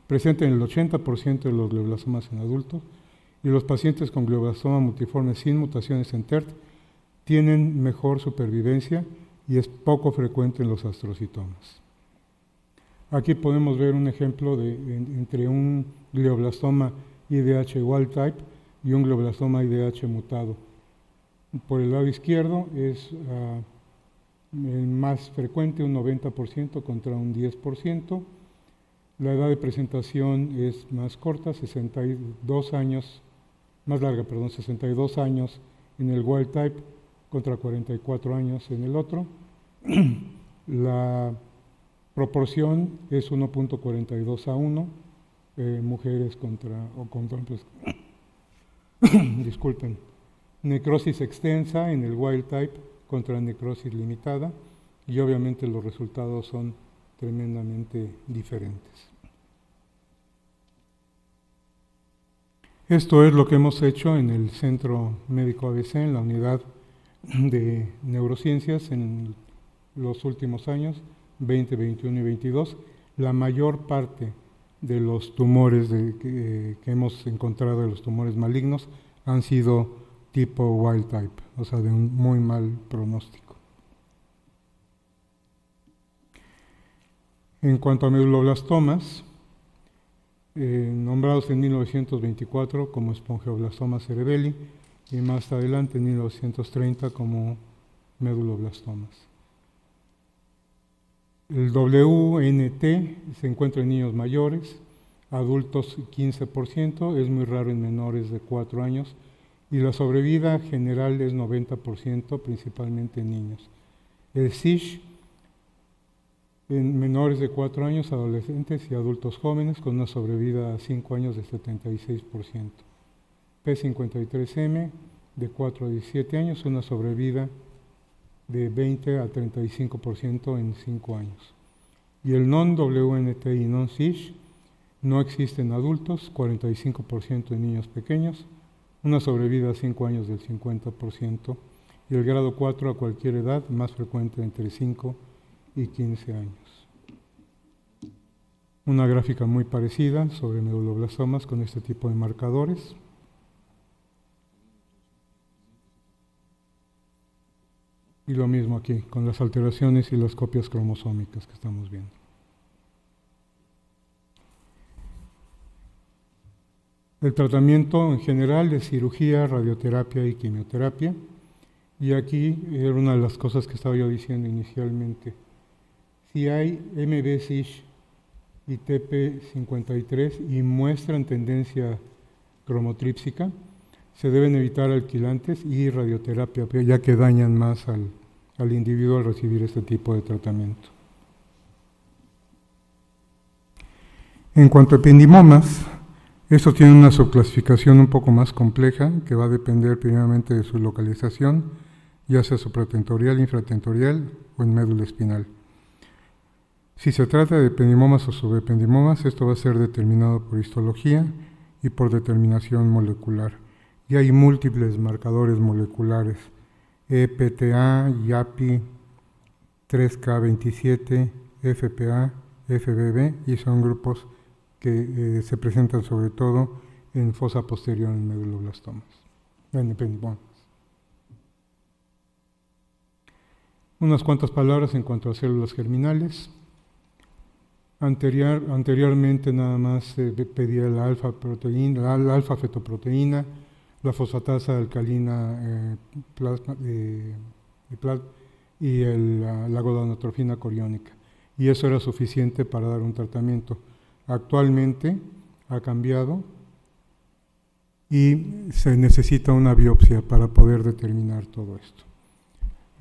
presente en el 80% de los glioblastomas en adultos, y los pacientes con glioblastoma multiforme sin mutaciones en TERT tienen mejor supervivencia y es poco frecuente en los astrocitomas. Aquí podemos ver un ejemplo entre un glioblastoma IDH wild type y un glioblastoma IDH mutado. Por el lado izquierdo es el más frecuente, un 90% contra un 10%. La edad de presentación es más corta, 62 años en el wild type contra 44 años en el otro. La proporción es 1.42 a 1, mujeres contra disculpen, necrosis extensa en el wild type contra necrosis limitada, y obviamente los resultados son tremendamente diferentes. Esto es lo que hemos hecho en el Centro Médico ABC, en la unidad de neurociencias, en los últimos años, 20, 21 y 22. La mayor parte de los tumores que hemos encontrado, de los tumores malignos, han sido tipo wild type, o sea, de un muy mal pronóstico. En cuanto a meduloblastomas, nombrados en 1924 como espongioblastomas cerebelli y más adelante en 1930 como meduloblastomas. El WNT se encuentra en niños mayores, adultos 15%, es muy raro en menores de 4 años, y la sobrevida general es 90%, principalmente en niños. El CISH en menores de 4 años, adolescentes y adultos jóvenes, con una sobrevida a 5 años de 76%. P53M, de 4 a 17 años, una sobrevida de 20 a 35% en 5 años. Y el non-WNT y non-CISH No existen adultos, 45% en niños pequeños, una sobrevida a 5 años del 50%, y el grado 4 a cualquier edad, más frecuente entre 5 y 15 años. Una gráfica muy parecida sobre medulloblastomas con este tipo de marcadores. Y lo mismo aquí, con las alteraciones y las copias cromosómicas que estamos viendo. El tratamiento en general es cirugía, radioterapia y quimioterapia. Y aquí era una de las cosas que estaba yo diciendo inicialmente. Si hay MB-CISH y TP53 y muestran tendencia cromotrípsica, se deben evitar alquilantes y radioterapia, ya que dañan más al individuo al recibir este tipo de tratamiento. En cuanto a ependimomas, estos tienen una subclasificación un poco más compleja, que va a depender primeramente de su localización, ya sea supratentorial, infratentorial o en médula espinal. Si se trata de ependimomas o subependimomas, esto va a ser determinado por histología y por determinación molecular. Y hay múltiples marcadores moleculares, EPTA, YAPI, 3K27, FPA, FBB, y son grupos que se presentan sobre todo en fosa posterior en meduloblastomas, en ependimomas. Unas cuantas palabras en cuanto a células germinales. Anteriormente nada más se pedía la alfa-fetoproteína, la fosfatasa alcalina y la gonadotropina coriónica. Y eso era suficiente para dar un tratamiento. Actualmente ha cambiado y se necesita una biopsia para poder determinar todo esto.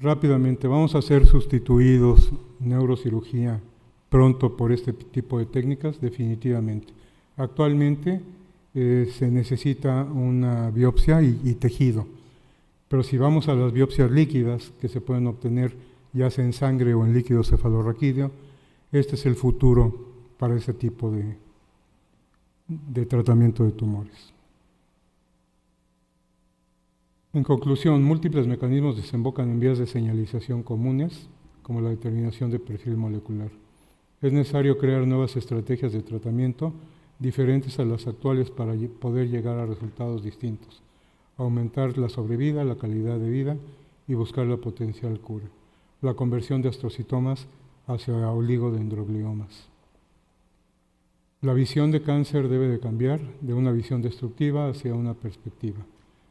Rápidamente, vamos a ser sustituidos neurocirugía pronto por este tipo de técnicas, definitivamente. Actualmente se necesita una biopsia y tejido, pero si vamos a las biopsias líquidas que se pueden obtener ya sea en sangre o en líquido cefalorraquídeo, este es el futuro para ese tipo de tratamiento de tumores. En conclusión, múltiples mecanismos desembocan en vías de señalización comunes, como la determinación de perfil molecular. Es necesario crear nuevas estrategias de tratamiento diferentes a las actuales para poder llegar a resultados distintos, aumentar la sobrevida, la calidad de vida y buscar la potencial cura. La conversión de astrocitomas hacia oligodendrogliomas. La visión de cáncer debe de cambiar de una visión destructiva hacia una perspectiva.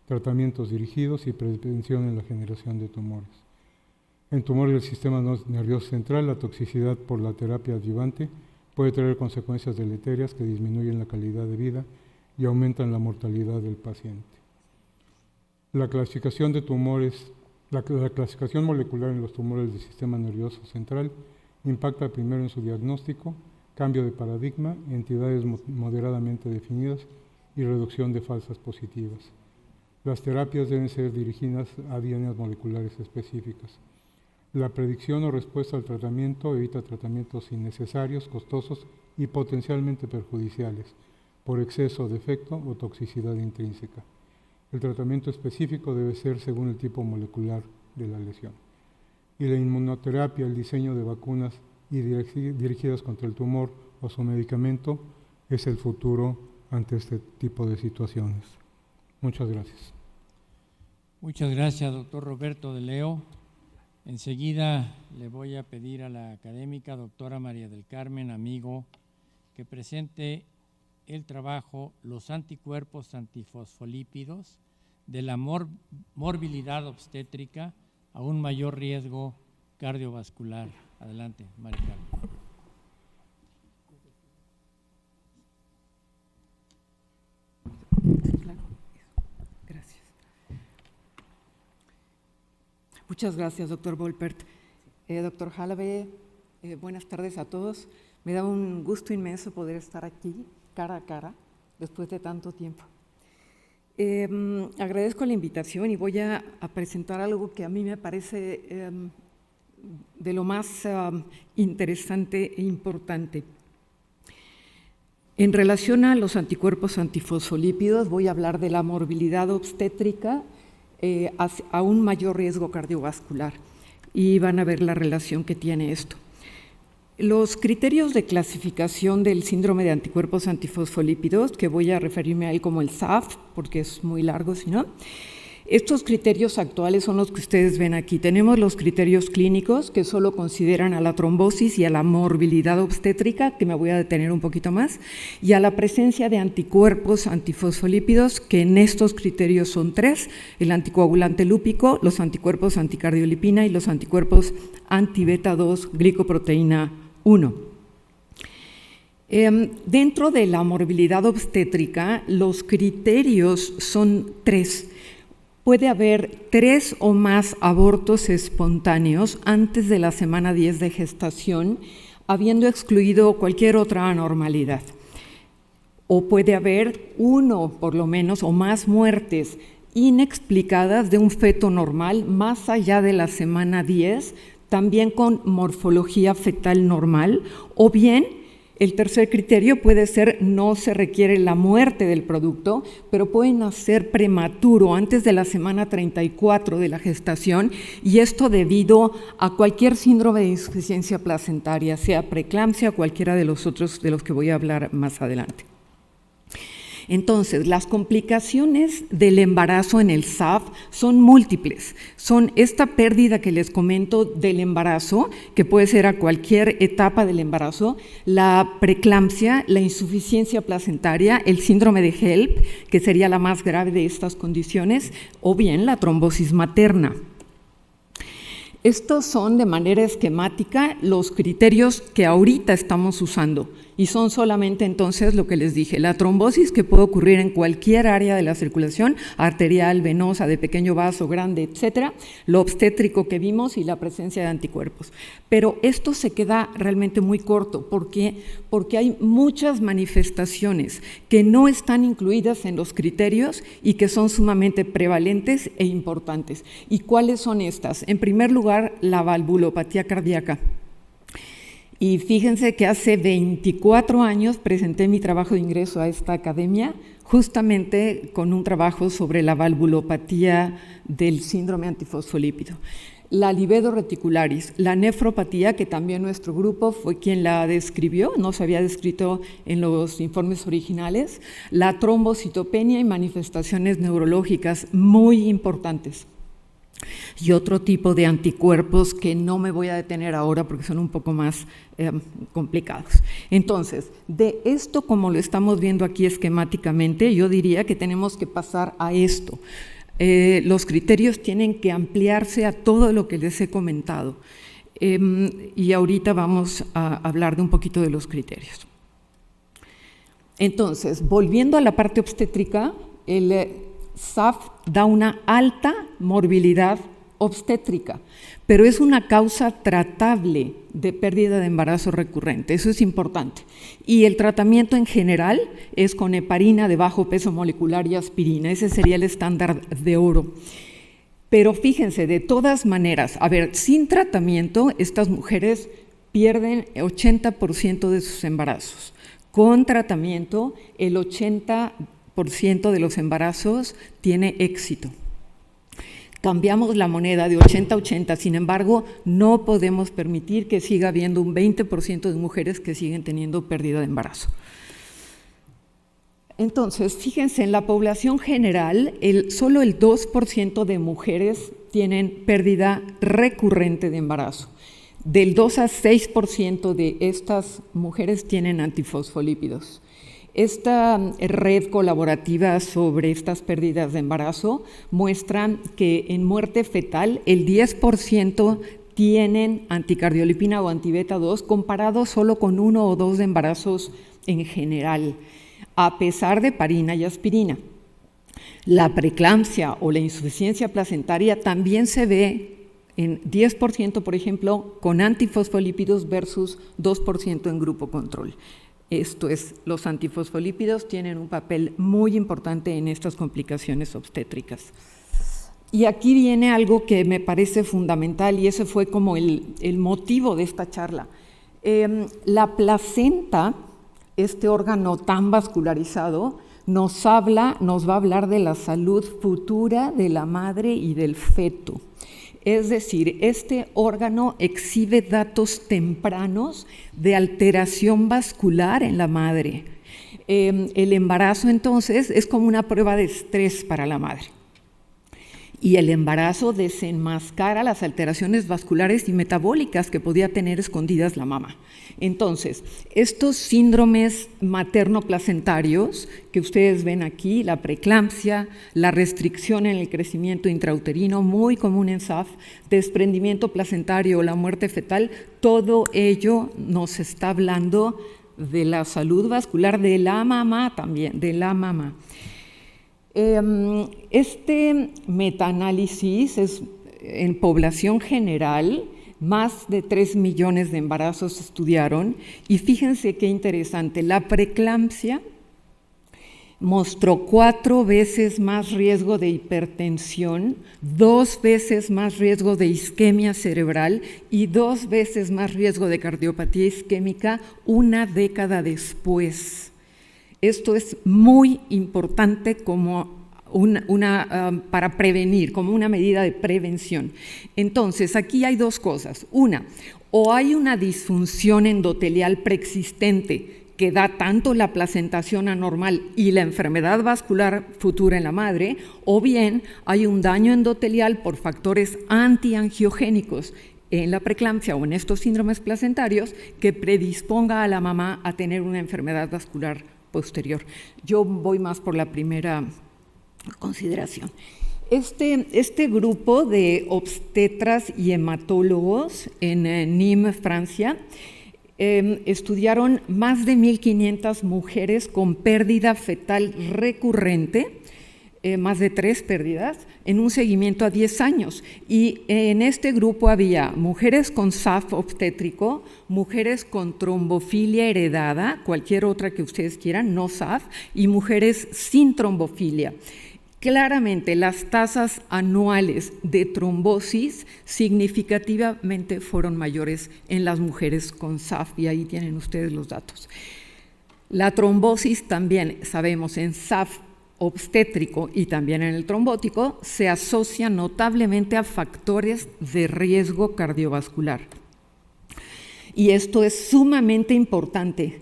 Tratamientos dirigidos y prevención en la generación de tumores. En tumores del sistema nervioso central, la toxicidad por la terapia adyuvante puede traer consecuencias deleterias que disminuyen la calidad de vida y aumentan la mortalidad del paciente. La clasificación de tumores, la clasificación molecular en los tumores del sistema nervioso central impacta primero en su diagnóstico, cambio de paradigma, entidades moderadamente definidas y reducción de falsas positivas. Las terapias deben ser dirigidas a líneas moleculares específicas. La predicción o respuesta al tratamiento evita tratamientos innecesarios, costosos y potencialmente perjudiciales por exceso, defecto o toxicidad intrínseca. El tratamiento específico debe ser según el tipo molecular de la lesión. Y la inmunoterapia, el diseño de vacunas y dirigidas contra el tumor o su medicamento es el futuro ante este tipo de situaciones. Muchas gracias. Muchas gracias, doctor Roberto de Leo. Enseguida le voy a pedir a la académica doctora María del Carmen Amigo que presente el trabajo Los anticuerpos antifosfolípidos de la morbilidad obstétrica a un mayor riesgo cardiovascular. Adelante, María Carmen. Gracias. Muchas gracias, doctor Volpert. Doctor Halave, buenas tardes a todos. Me da un gusto inmenso poder estar aquí, cara a cara, después de tanto tiempo. Agradezco la invitación y voy a presentar algo que a mí me parece de lo más interesante e importante. En relación a los anticuerpos antifosfolípidos, voy a hablar de la morbilidad obstétrica a un mayor riesgo cardiovascular y van a ver la relación que tiene esto. Los criterios de clasificación del síndrome de anticuerpos antifosfolípidos, que voy a referirme a él como el SAF, porque es muy largo, si no. Estos criterios actuales son los que ustedes ven aquí. Tenemos los criterios clínicos, que solo consideran a la trombosis y a la morbilidad obstétrica, que me voy a detener un poquito más, y a la presencia de anticuerpos antifosfolípidos, que en estos criterios son 3, el anticoagulante lúpico, los anticuerpos anticardiolipina y los anticuerpos anti-beta 2 glicoproteína 1. Dentro de la morbilidad obstétrica, los criterios son 3. Puede haber 3 o más abortos espontáneos antes de la semana 10 de gestación, habiendo excluido cualquier otra anormalidad. O puede haber 1, por lo menos, o más muertes inexplicadas de un feto normal más allá de la semana 10, también con morfología fetal normal, o bien el tercer criterio puede ser no se requiere la muerte del producto, pero puede nacer prematuro antes de la semana 34 de la gestación, y esto debido a cualquier síndrome de insuficiencia placentaria, sea preeclampsia o cualquiera de los otros de los que voy a hablar más adelante. Entonces, las complicaciones del embarazo en el SAF son múltiples. Son esta pérdida que les comento del embarazo, que puede ser a cualquier etapa del embarazo, la preeclampsia, la insuficiencia placentaria, el síndrome de HELP, que sería la más grave de estas condiciones, o bien la trombosis materna. Estos son de manera esquemática los criterios que ahorita estamos usando y son solamente entonces lo que les dije, la trombosis que puede ocurrir en cualquier área de la circulación, arterial, venosa, de pequeño vaso, grande, etcétera, lo obstétrico que vimos y la presencia de anticuerpos. Pero esto se queda realmente muy corto porque hay muchas manifestaciones que no están incluidas en los criterios y que son sumamente prevalentes e importantes. ¿Y cuáles son estas? En primer lugar, la valvulopatía cardíaca. Y fíjense que hace 24 años presenté mi trabajo de ingreso a esta academia, justamente con un trabajo sobre la valvulopatía del síndrome antifosfolípido. La livedo reticularis, la nefropatía, que también nuestro grupo fue quien la describió, no se había descrito en los informes originales, la trombocitopenia y manifestaciones neurológicas muy importantes. Y otro tipo de anticuerpos que no me voy a detener ahora porque son un poco más complicados. Entonces, de esto como lo estamos viendo aquí esquemáticamente, yo diría que tenemos que pasar a esto. Los criterios tienen que ampliarse a todo lo que les he comentado. Y ahorita vamos a hablar de un poquito de los criterios. Entonces, volviendo a la parte obstétrica, el SAF da una alta morbilidad obstétrica, pero es una causa tratable de pérdida de embarazo recurrente, eso es importante. Y el tratamiento en general es con heparina de bajo peso molecular y aspirina, ese sería el estándar de oro. Pero fíjense, de todas maneras, a ver, sin tratamiento estas mujeres pierden 80% de sus embarazos. Con tratamiento, el 80% de los embarazos tiene éxito. Cambiamos la moneda de 80-80, sin embargo, no podemos permitir que siga habiendo un 20% de mujeres que siguen teniendo pérdida de embarazo. Entonces, fíjense, en la población general, solo el 2% de mujeres tienen pérdida recurrente de embarazo. Del 2 a 6% de estas mujeres tienen antifosfolípidos. Esta red colaborativa sobre estas pérdidas de embarazo muestra que en muerte fetal el 10% tienen anticardiolipina o anti-beta 2 comparado solo con 1 o 2 embarazos en general, a pesar de heparina y aspirina. La preeclampsia o la insuficiencia placentaria también se ve en 10%, por ejemplo, con antifosfolípidos versus 2% en grupo control. Esto es, los antifosfolípidos tienen un papel muy importante en estas complicaciones obstétricas. Y aquí viene algo que me parece fundamental y ese fue como el motivo de esta charla. La placenta este órgano tan vascularizado, nos va a hablar de la salud futura de la madre y del feto. Es decir, este órgano exhibe datos tempranos de alteración vascular en la madre. El embarazo, entonces, es como una prueba de estrés para la madre. Y el embarazo desenmascara las alteraciones vasculares y metabólicas que podía tener escondidas la mamá. Entonces, estos síndromes materno-placentarios que ustedes ven aquí, la preeclampsia, la restricción en el crecimiento intrauterino, muy común en SAF, desprendimiento placentario o la muerte fetal, todo ello nos está hablando de la salud vascular de la mamá también, de la mamá. Este metaanálisis es en población general, más de 3 millones de embarazos estudiaron, y fíjense qué interesante, la preeclampsia mostró 4 veces más riesgo de hipertensión, 2 veces más riesgo de isquemia cerebral y 2 veces más riesgo de cardiopatía isquémica una década después. Esto es muy importante como para prevenir, como una medida de prevención. Entonces, aquí hay 2 cosas. Una, o hay una disfunción endotelial preexistente que da tanto la placentación anormal y la enfermedad vascular futura en la madre, o bien hay un daño endotelial por factores antiangiogénicos en la preeclampsia o en estos síndromes placentarios que predisponga a la mamá a tener una enfermedad vascular posterior. Yo voy más por la primera consideración. Este grupo de obstetras y hematólogos en Nîmes, Francia, estudiaron más de 1.500 mujeres con pérdida fetal recurrente, más de 3 pérdidas, en un seguimiento a 10 años. Y en este grupo había mujeres con SAF obstétrico, mujeres con trombofilia heredada, cualquier otra que ustedes quieran, no SAF, y mujeres sin trombofilia. Claramente, las tasas anuales de trombosis significativamente fueron mayores en las mujeres con SAF, y ahí tienen ustedes los datos. La trombosis también, sabemos, en SAF obstétrico y también en el trombótico, se asocia notablemente a factores de riesgo cardiovascular. Y esto es sumamente importante.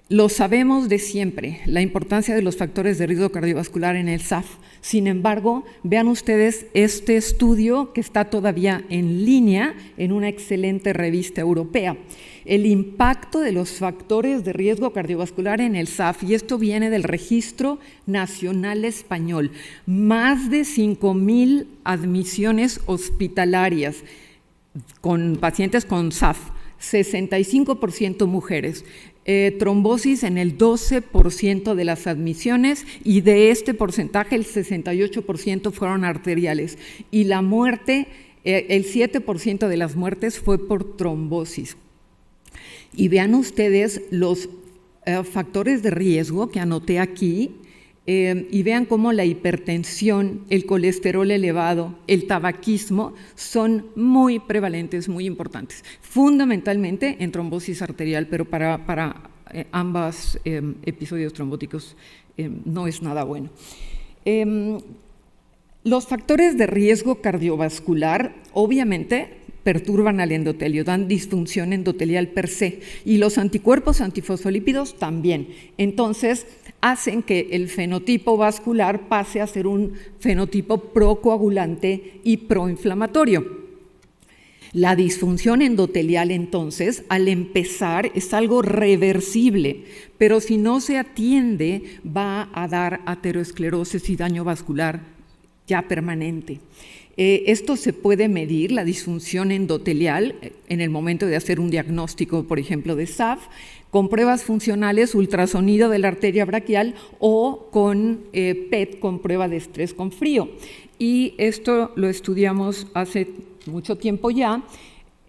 Lo sabemos de siempre, la importancia de los factores de riesgo cardiovascular en el SAF. Sin embargo, vean ustedes este estudio que está todavía en línea en una excelente revista europea. El impacto de los factores de riesgo cardiovascular en el SAF, y esto viene del Registro Nacional Español. Más de 5,000 admisiones hospitalarias con pacientes con SAF, 65% mujeres. Trombosis en el 12% de las admisiones, y de este porcentaje el 68% fueron arteriales, y la muerte, el 7% de las muertes fue por trombosis. Y vean ustedes los factores de riesgo que anoté aquí, y vean cómo la hipertensión, el colesterol elevado, el tabaquismo son muy prevalentes, muy importantes, fundamentalmente en trombosis arterial, pero para ambos episodios trombóticos no es nada bueno. Los factores de riesgo cardiovascular, obviamente, perturban al endotelio, dan disfunción endotelial per se, y los anticuerpos antifosfolípidos también. Entonces, hacen que el fenotipo vascular pase a ser un fenotipo procoagulante y proinflamatorio. La disfunción endotelial, entonces, al empezar es algo reversible, pero si no se atiende va a dar aterosclerosis y daño vascular ya permanente. Esto se puede medir, la disfunción endotelial, en el momento de hacer un diagnóstico, por ejemplo, de SAF, con pruebas funcionales, ultrasonido de la arteria braquial o con PET, con prueba de estrés con frío. Y esto lo estudiamos hace mucho tiempo ya.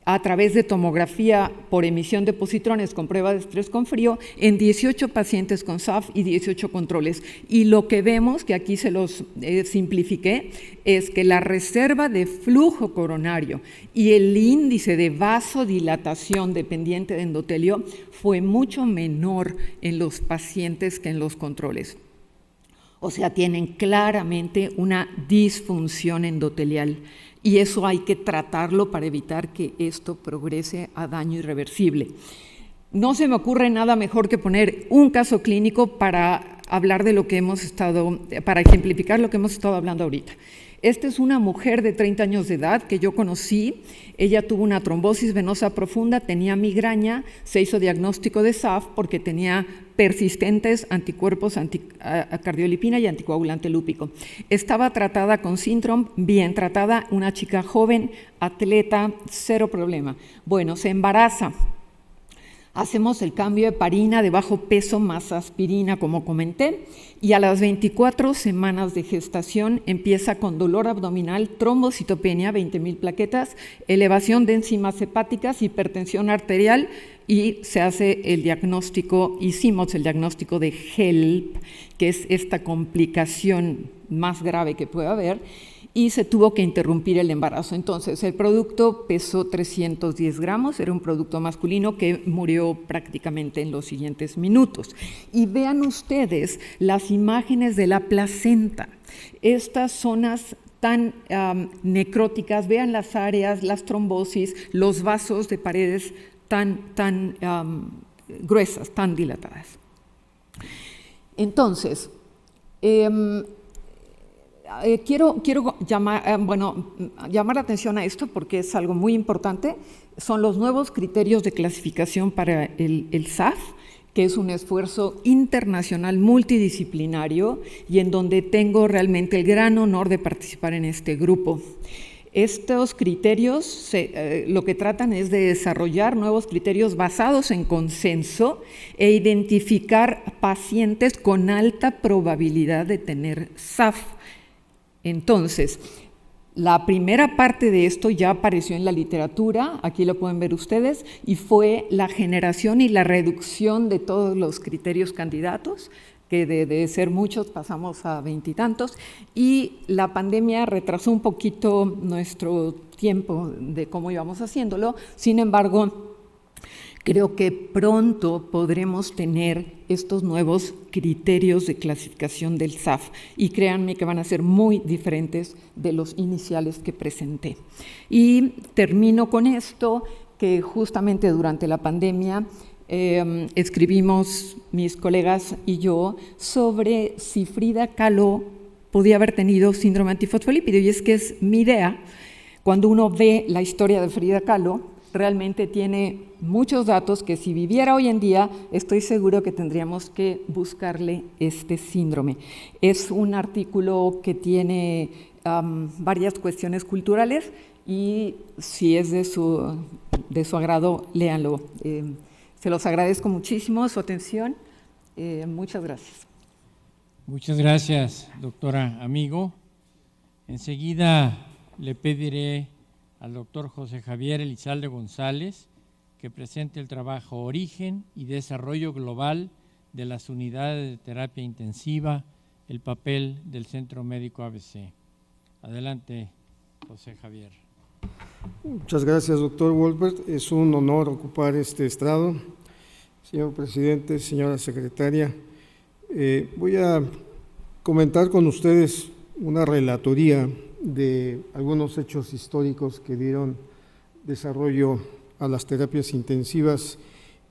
a través de tomografía por emisión de positrones con prueba de estrés con frío en 18 pacientes con SAF y 18 controles. Y lo que vemos, que aquí se los simplifiqué, es que la reserva de flujo coronario y el índice de vasodilatación dependiente de endotelio fue mucho menor en los pacientes que en los controles. O sea, tienen claramente una disfunción endotelial. Y eso hay que tratarlo para evitar que esto progrese a daño irreversible. No se me ocurre nada mejor que poner un caso clínico para hablar de lo que para ejemplificar lo que hemos estado hablando ahorita. Esta es una mujer de 30 años de edad que yo conocí. Ella tuvo una trombosis venosa profunda, tenía migraña, se hizo diagnóstico de SAF porque tenía persistentes anticuerpos a cardiolipina y anticoagulante lúpico. Estaba tratada con Sintrom, bien tratada, una chica joven, atleta, cero problema. Bueno, se embaraza. Hacemos el cambio de heparina de bajo peso más aspirina, como comenté, y a las 24 semanas de gestación empieza con dolor abdominal, trombocitopenia, 20,000 plaquetas, elevación de enzimas hepáticas, hipertensión arterial, y se hace el diagnóstico, hicimos el diagnóstico de HELP, que es esta complicación más grave que puede haber, y se tuvo que interrumpir el embarazo. Entonces, el producto pesó 310 gramos, era un producto masculino que murió prácticamente en los siguientes minutos. Y vean ustedes las imágenes de la placenta. Estas zonas tan necróticas, vean las áreas, las trombosis, los vasos de paredes tan gruesas, tan dilatadas. Entonces, quiero llamar la atención a esto porque es algo muy importante. Son los nuevos criterios de clasificación para el SAF, que es un esfuerzo internacional multidisciplinario y en donde tengo realmente el gran honor de participar en este grupo. Estos criterios lo que tratan es de desarrollar nuevos criterios basados en consenso e identificar pacientes con alta probabilidad de tener SAF. Entonces, la primera parte de esto ya apareció en la literatura, aquí lo pueden ver ustedes, y fue la generación y la reducción de todos los criterios candidatos, que de ser muchos pasamos a 20 y tantos, y la pandemia retrasó un poquito nuestro tiempo de cómo íbamos haciéndolo. Sin embargo, creo que pronto podremos tener estos nuevos criterios de clasificación del SAF y créanme que van a ser muy diferentes de los iniciales que presenté. Y termino con esto, que justamente durante la pandemia escribimos mis colegas y yo sobre si Frida Kahlo podía haber tenido síndrome antifosfolípido, y es que es mi idea. Cuando uno ve la historia de Frida Kahlo, realmente tiene muchos datos que si viviera hoy en día, estoy seguro que tendríamos que buscarle este síndrome. Es un artículo que tiene varias cuestiones culturales y si es de su agrado, léanlo. Se los agradezco muchísimo su atención. Muchas gracias. Muchas gracias, doctora Amigo. Enseguida le pediré al doctor José Javier Elizalde González que presente el trabajo Origen y Desarrollo Global de las Unidades de Terapia Intensiva, el papel del Centro Médico ABC. Adelante, José Javier. Muchas gracias, doctor Wolbert. Es un honor ocupar este estrado. Señor presidente, señora secretaria, voy a comentar con ustedes una relatoría de algunos hechos históricos que dieron desarrollo a las terapias intensivas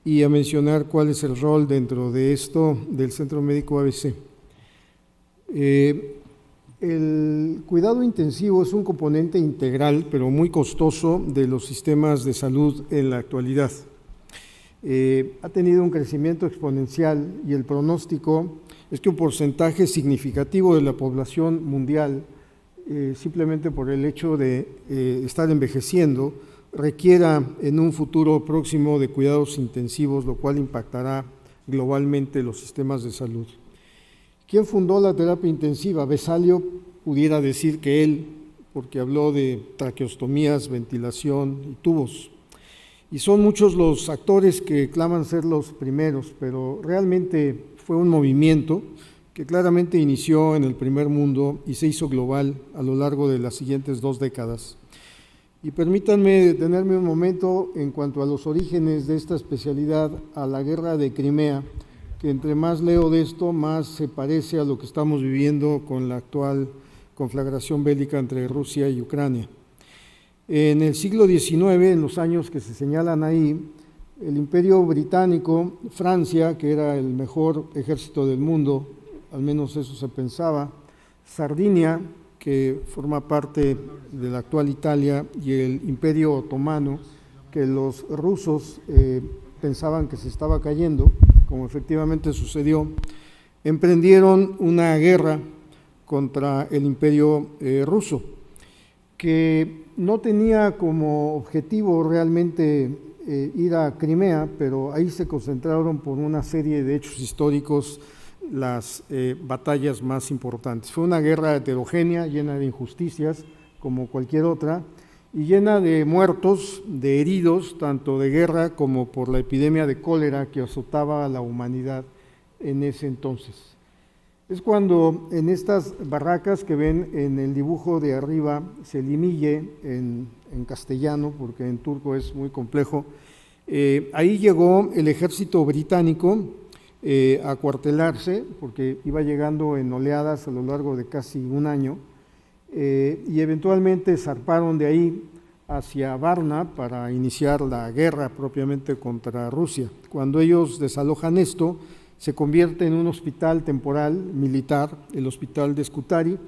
y a mencionar cuál es el rol dentro de esto del Centro Médico ABC. El cuidado intensivo es un componente integral, pero muy costoso, de los sistemas de salud en la actualidad. Ha tenido un crecimiento exponencial y el pronóstico es que un porcentaje significativo de la población mundial, simplemente por el hecho de estar envejeciendo, requiera en un futuro próximo de cuidados intensivos, lo cual impactará globalmente los sistemas de salud. ¿Quién fundó la terapia intensiva? Vesalio pudiera decir que él, porque habló de traqueostomías, ventilación y tubos. Y son muchos los actores que claman ser los primeros, pero realmente fue un movimiento que claramente inició en el primer mundo y se hizo global a lo largo de las siguientes 2 décadas. Y permítanme detenerme un momento en cuanto a los orígenes de esta especialidad, a la guerra de Crimea, que entre más leo de esto, más se parece a lo que estamos viviendo con la actual conflagración bélica entre Rusia y Ucrania. En el siglo XIX, en los años que se señalan ahí, el Imperio Británico, Francia, que era el mejor ejército del mundo, al menos eso se pensaba, Sardinia, que forma parte de la actual Italia, y el Imperio Otomano, que los rusos pensaban que se estaba cayendo, como efectivamente sucedió, emprendieron una guerra contra el Imperio ruso, que no tenía como objetivo realmente ir a Crimea, pero ahí se concentraron por una serie de hechos históricos las batallas más importantes. Fue una guerra heterogénea, llena de injusticias, como cualquier otra, y llena de muertos, de heridos, tanto de guerra como por la epidemia de cólera que azotaba a la humanidad en ese entonces. Es cuando en estas barracas que ven en el dibujo de arriba, Selimille en castellano, porque en turco es muy complejo, ahí llegó el ejército británico a acuartelarse, porque iba llegando en oleadas a lo largo de casi un año, y eventualmente zarparon de ahí hacia Varna para iniciar la guerra propiamente contra Rusia. Cuando ellos desalojan esto, se convierte en un hospital temporal militar, el hospital de Scutari,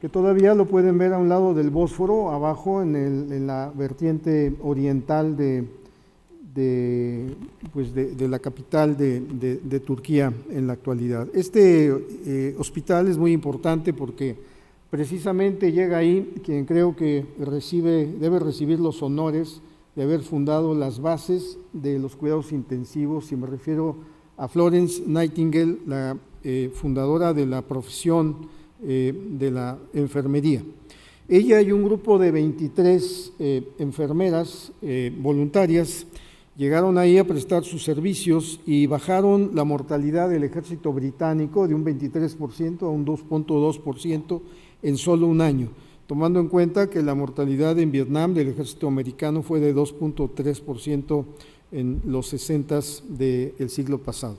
que todavía lo pueden ver a un lado del Bósforo, abajo en la vertiente oriental de la capital de Turquía en la actualidad. Este hospital es muy importante porque precisamente llega ahí quien creo que debe recibir los honores de haber fundado las bases de los cuidados intensivos, y me refiero a Florence Nightingale, la fundadora de la profesión de la enfermería. Ella y un grupo de 23 enfermeras voluntarias llegaron ahí a prestar sus servicios y bajaron la mortalidad del ejército británico de un 23% a un 2.2% en solo un año, tomando en cuenta que la mortalidad en Vietnam del ejército americano fue de 2.3% en los 60s del siglo pasado.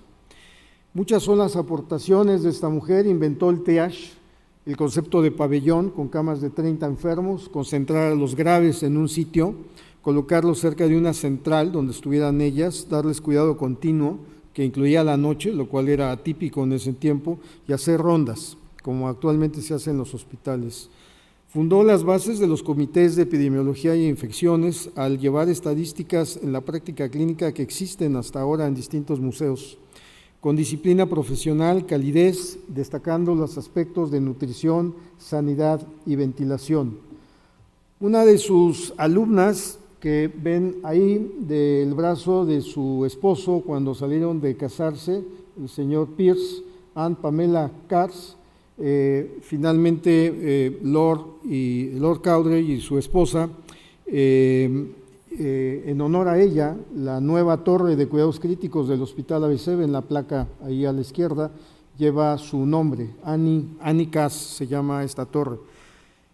Muchas son las aportaciones de esta mujer. Inventó el triage, el concepto de pabellón con camas de 30 enfermos, concentrar a los graves en un sitio, colocarlos cerca de una central donde estuvieran ellas, darles cuidado continuo, que incluía la noche, lo cual era atípico en ese tiempo, y hacer rondas, como actualmente se hace en los hospitales. Fundó las bases de los comités de epidemiología y infecciones al llevar estadísticas en la práctica clínica que existen hasta ahora en distintos museos, con disciplina profesional, calidez, destacando los aspectos de nutrición, sanidad y ventilación. Una de sus alumnas, que ven ahí del brazo de su esposo cuando salieron de casarse, el señor Pierce, Anne Pamela Cars, finalmente Lord Cowdrey y su esposa, en honor a ella, la nueva torre de cuidados críticos del Hospital ABC, en la placa ahí a la izquierda, lleva su nombre, Annie Cass se llama esta torre.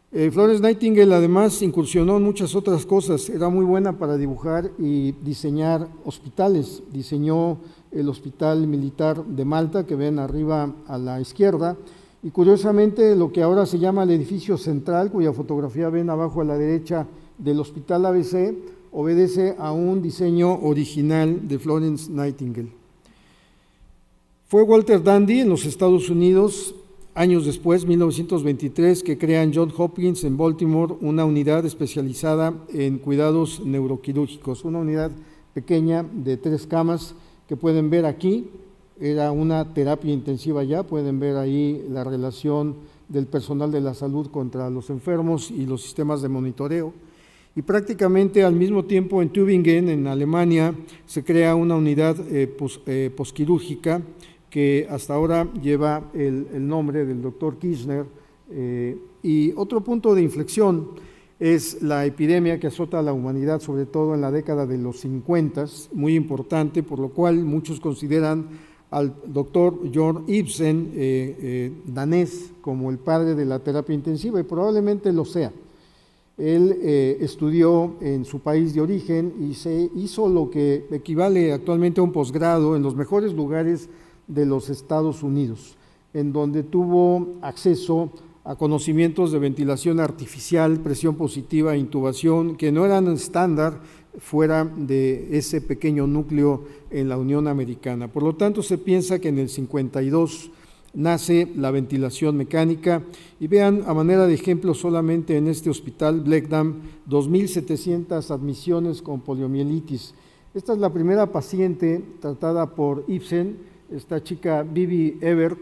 Florence Nightingale además incursionó en muchas otras cosas, era muy buena para dibujar y diseñar hospitales. Diseñó el Hospital Militar de Malta, que ven arriba a la izquierda, y curiosamente lo que ahora se llama el edificio central, cuya fotografía ven abajo a la derecha del Hospital ABC, obedece a un diseño original de Florence Nightingale. Fue Walter Dandy en los Estados Unidos, años después, 1923, que crea en Johns Hopkins en Baltimore una unidad especializada en cuidados neuroquirúrgicos, una unidad pequeña de 3 camas que pueden ver aquí. Era una terapia intensiva ya, pueden ver ahí la relación del personal de la salud contra los enfermos y los sistemas de monitoreo. Y prácticamente al mismo tiempo en Tübingen, en Alemania, se crea una unidad posquirúrgica que hasta ahora lleva el nombre del doctor Kirchner. Y otro punto de inflexión, es la epidemia que azota a la humanidad, sobre todo en la década de los 50, muy importante, por lo cual muchos consideran al doctor Jørn Ibsen, danés, como el padre de la terapia intensiva, y probablemente lo sea. Él estudió en su país de origen y se hizo lo que equivale actualmente a un posgrado en los mejores lugares de los Estados Unidos, en donde tuvo acceso a conocimientos de ventilación artificial, presión positiva e intubación, que no eran estándar fuera de ese pequeño núcleo en la Unión Americana. Por lo tanto, se piensa que en el 52 nace la ventilación mecánica, y vean a manera de ejemplo solamente en este hospital Blegdam 2.700 admisiones con poliomielitis. Esta es la primera paciente tratada por Ibsen, esta chica Bibi Ebert,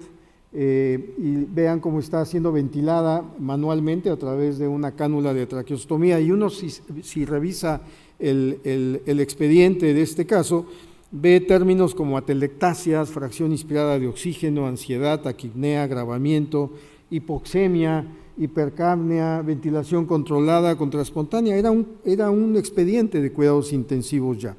y vean cómo está siendo ventilada manualmente a través de una cánula de traqueostomía, y uno si revisa el expediente de este caso, ve términos como atelectasias, fracción inspirada de oxígeno, ansiedad, taquipnea, agravamiento, hipoxemia, hipercapnia, ventilación controlada, contraespontánea. Era un expediente de cuidados intensivos ya.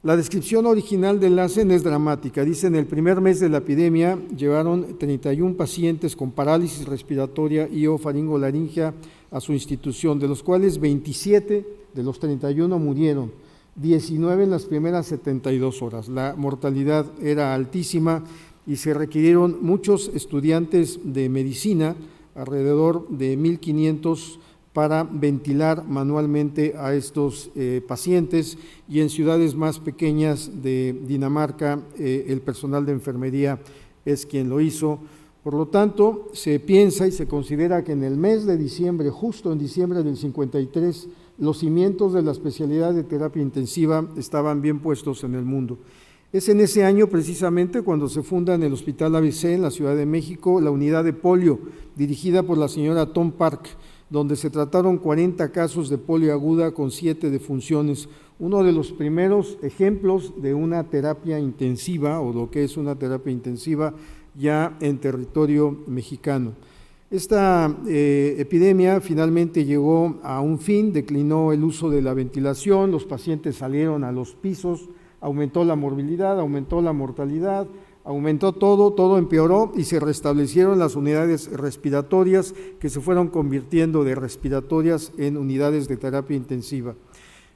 La descripción original del LACEN es dramática. Dice, en el primer mes de la epidemia llevaron 31 pacientes con parálisis respiratoria y o faringolaringia a su institución, de los cuales 27 de los 31 murieron, 19 en las primeras 72 horas. La mortalidad era altísima y se requirieron muchos estudiantes de medicina, alrededor de 1.500, para ventilar manualmente a estos pacientes, y en ciudades más pequeñas de Dinamarca el personal de enfermería es quien lo hizo. Por lo tanto, se piensa y se considera que en el mes de diciembre, justo en diciembre del 53, los cimientos de la especialidad de terapia intensiva estaban bien puestos en el mundo. Es en ese año precisamente cuando se funda en el Hospital ABC en la Ciudad de México la unidad de polio, dirigida por la señora Tom Park, donde se trataron 40 casos de polio aguda con 7 defunciones, uno de los primeros ejemplos de una terapia intensiva, o lo que es una terapia intensiva ya en territorio mexicano. Esta epidemia finalmente llegó a un fin, declinó el uso de la ventilación, los pacientes salieron a los pisos, aumentó la morbilidad, aumentó la mortalidad, aumentó todo empeoró, y se restablecieron las unidades respiratorias, que se fueron convirtiendo de respiratorias en unidades de terapia intensiva.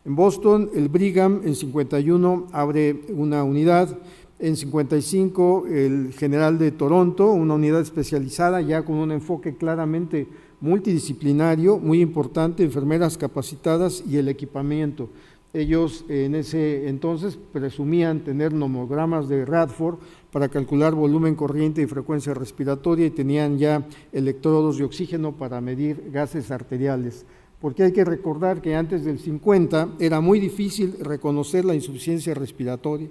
En Boston, el Brigham en 51 abre una unidad. En 55, el General de Toronto, una unidad especializada ya con un enfoque claramente multidisciplinario, muy importante, enfermeras capacitadas y el equipamiento. Ellos en ese entonces presumían tener nomogramas de Radford para calcular volumen, corriente y frecuencia respiratoria, y tenían ya electrodos de oxígeno para medir gases arteriales. Porque hay que recordar que antes del 50 era muy difícil reconocer la insuficiencia respiratoria,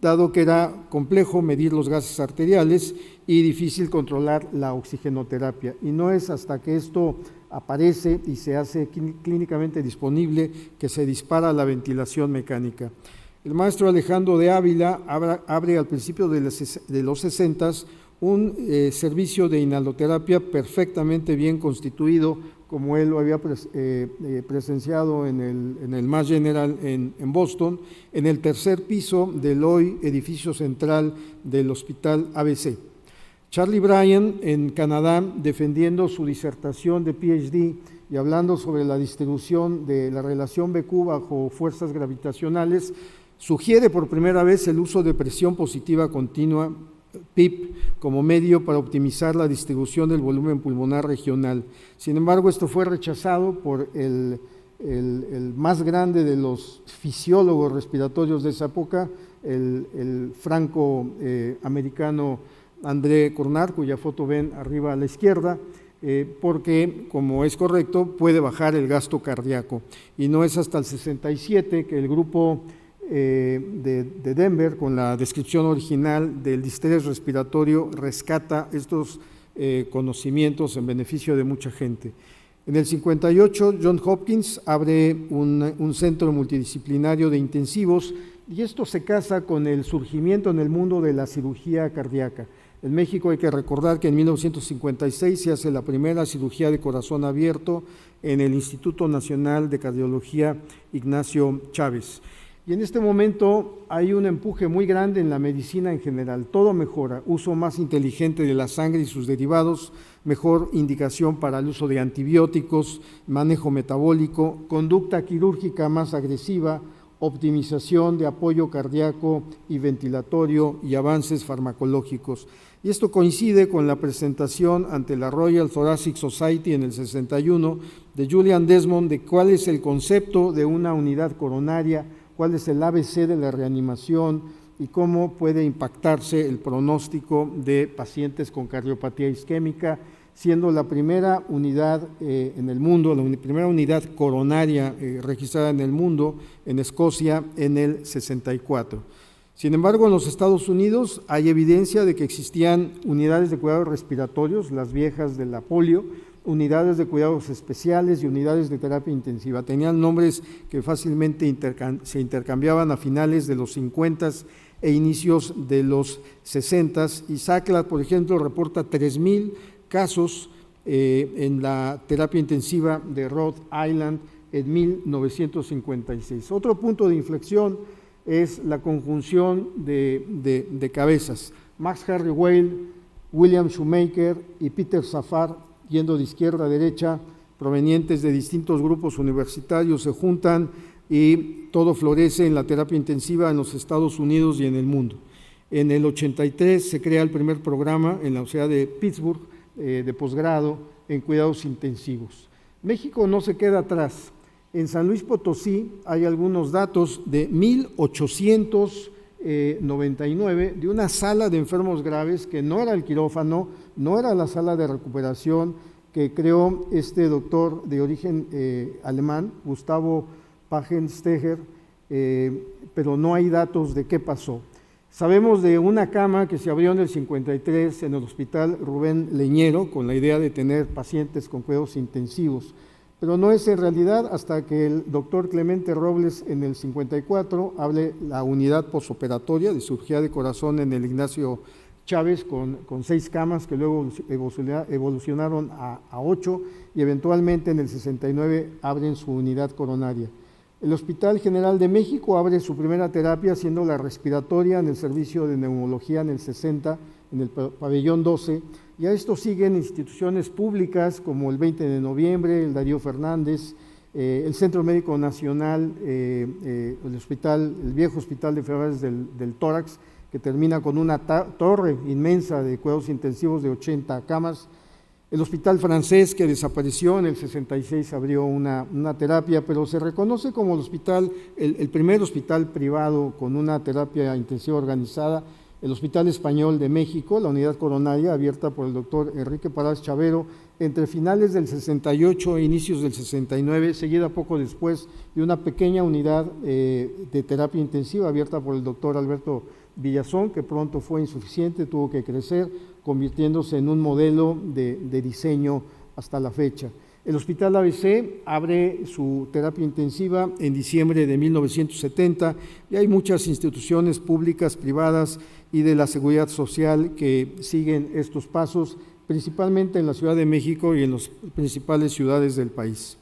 dado que era complejo medir los gases arteriales y difícil controlar la oxigenoterapia. Y no es hasta que esto aparece y se hace clínicamente disponible que se dispara la ventilación mecánica. El maestro Alejandro de Ávila abre al principio de los 60 un servicio de inhaloterapia perfectamente bien constituido, como él lo había presenciado en el Mass General en Boston, en el tercer piso del hoy edificio central del Hospital ABC. Charlie Bryan en Canadá, defendiendo su disertación de PhD y hablando sobre la distribución de la relación BQ bajo fuerzas gravitacionales, sugiere por primera vez el uso de presión positiva continua, PIP, como medio para optimizar la distribución del volumen pulmonar regional. Sin embargo, esto fue rechazado por el más grande de los fisiólogos respiratorios de esa época, el franco-americano André Cornard, cuya foto ven arriba a la izquierda, porque, como es correcto, puede bajar el gasto cardíaco. Y no es hasta el 67 que el grupo de Denver, con la descripción original del distrés respiratorio, rescata estos conocimientos en beneficio de mucha gente. En el 58, Johns Hopkins abre un centro multidisciplinario de intensivos, y esto se casa con el surgimiento en el mundo de la cirugía cardíaca. En México hay que recordar que en 1956 se hace la primera cirugía de corazón abierto en el Instituto Nacional de Cardiología Ignacio Chávez. Y en este momento hay un empuje muy grande en la medicina en general. Todo mejora, uso más inteligente de la sangre y sus derivados, mejor indicación para el uso de antibióticos, manejo metabólico, conducta quirúrgica más agresiva, optimización de apoyo cardíaco y ventilatorio y avances farmacológicos. Y esto coincide con la presentación ante la Royal Thoracic Society en el 61 de Julian Desmond de cuál es el concepto de una unidad coronaria, cuál es el ABC de la reanimación y cómo puede impactarse el pronóstico de pacientes con cardiopatía isquémica, siendo la primera unidad en el mundo, la primera unidad coronaria registrada en el mundo, en Escocia, en el 64. Sin embargo, en los Estados Unidos hay evidencia de que existían unidades de cuidados respiratorios, las viejas de la polio, unidades de cuidados especiales y unidades de terapia intensiva. Tenían nombres que fácilmente se intercambiaban a finales de los 50s e inicios de los 60s. Y SACLA, por ejemplo, reporta 3,000 casos en la terapia intensiva de Rhode Island en 1956. Otro punto de inflexión es la conjunción de cabezas. Max Harry Weil, William Shoemaker y Peter Safar, yendo de izquierda a derecha, provenientes de distintos grupos universitarios, se juntan y todo florece en la terapia intensiva en los Estados Unidos y en el mundo. En el 83 se crea el primer programa en la Universidad de Pittsburgh de posgrado en cuidados intensivos. México no se queda atrás. En San Luis Potosí hay algunos datos de 1899 de una sala de enfermos graves que no era el quirófano, no era la sala de recuperación que creó este doctor de origen alemán, Gustavo Pagenstecher, pero no hay datos de qué pasó. Sabemos de una cama que se abrió en el 53 en el Hospital Rubén Leñero con la idea de tener pacientes con cuidados intensivos, pero no es en realidad hasta que el doctor Clemente Robles en el 54 abre la unidad posoperatoria de cirugía de corazón en el Ignacio Chávez con 6 camas que luego evolucionaron a 8 y eventualmente en el 69 abren su unidad coronaria. El Hospital General de México abre su primera terapia siendo la respiratoria en el servicio de neumología en el 60, en el pabellón 12, y a esto siguen instituciones públicas como el 20 de noviembre, el Darío Fernández, el Centro Médico Nacional, el viejo Hospital de Enfermedades del Tórax, que termina con una torre inmensa de cuidados intensivos de 80 camas, el Hospital Francés, que desapareció en el 66, abrió una terapia, pero se reconoce como el primer hospital privado con una terapia intensiva organizada, el Hospital Español de México, la unidad coronaria abierta por el doctor Enrique Parás Chavero entre finales del 68 e inicios del 69, seguida poco después de una pequeña unidad de terapia intensiva abierta por el doctor Alberto Villazón, que pronto fue insuficiente, tuvo que crecer, convirtiéndose en un modelo de diseño hasta la fecha. El Hospital ABC abre su terapia intensiva en diciembre de 1970 y hay muchas instituciones públicas, privadas y de la seguridad social que siguen estos pasos, principalmente en la Ciudad de México y en las principales ciudades del país.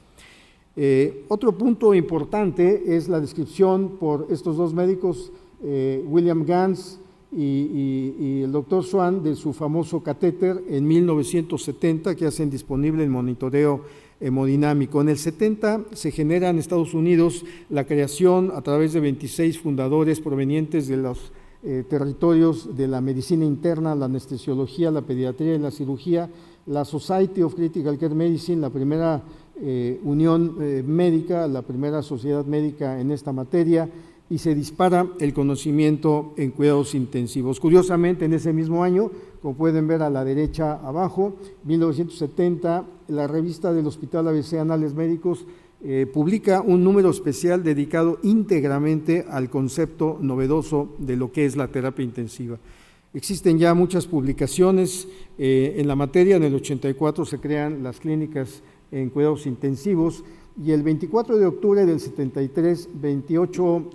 Otro punto importante es la descripción por estos dos médicos, William Gans y el doctor Swan, de su famoso catéter en 1970 que hacen disponible el monitoreo hemodinámico. En el 70 se genera en Estados Unidos la creación a través de 26 fundadores provenientes de los territorios de la medicina interna, la anestesiología, la pediatría y la cirugía, la Society of Critical Care Medicine, la primera unión médica, la primera sociedad médica en esta materia, y se dispara el conocimiento en cuidados intensivos. Curiosamente, en ese mismo año, como pueden ver a la derecha abajo, 1970, la revista del Hospital ABC Anales Médicos publica un número especial dedicado íntegramente al concepto novedoso de lo que es la terapia intensiva. Existen ya muchas publicaciones en la materia. En el 84 se crean las clínicas en cuidados intensivos y el 24 de octubre del 73, 28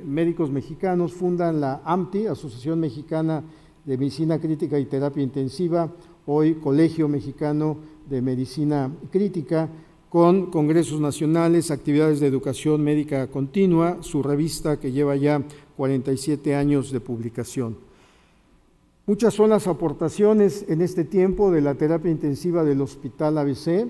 médicos mexicanos fundan la AMTI, Asociación Mexicana de Medicina Crítica y Terapia Intensiva, hoy Colegio Mexicano de Medicina Crítica, con congresos nacionales, actividades de educación médica continua, su revista que lleva ya 47 años de publicación. Muchas son las aportaciones en este tiempo de la terapia intensiva del Hospital ABC,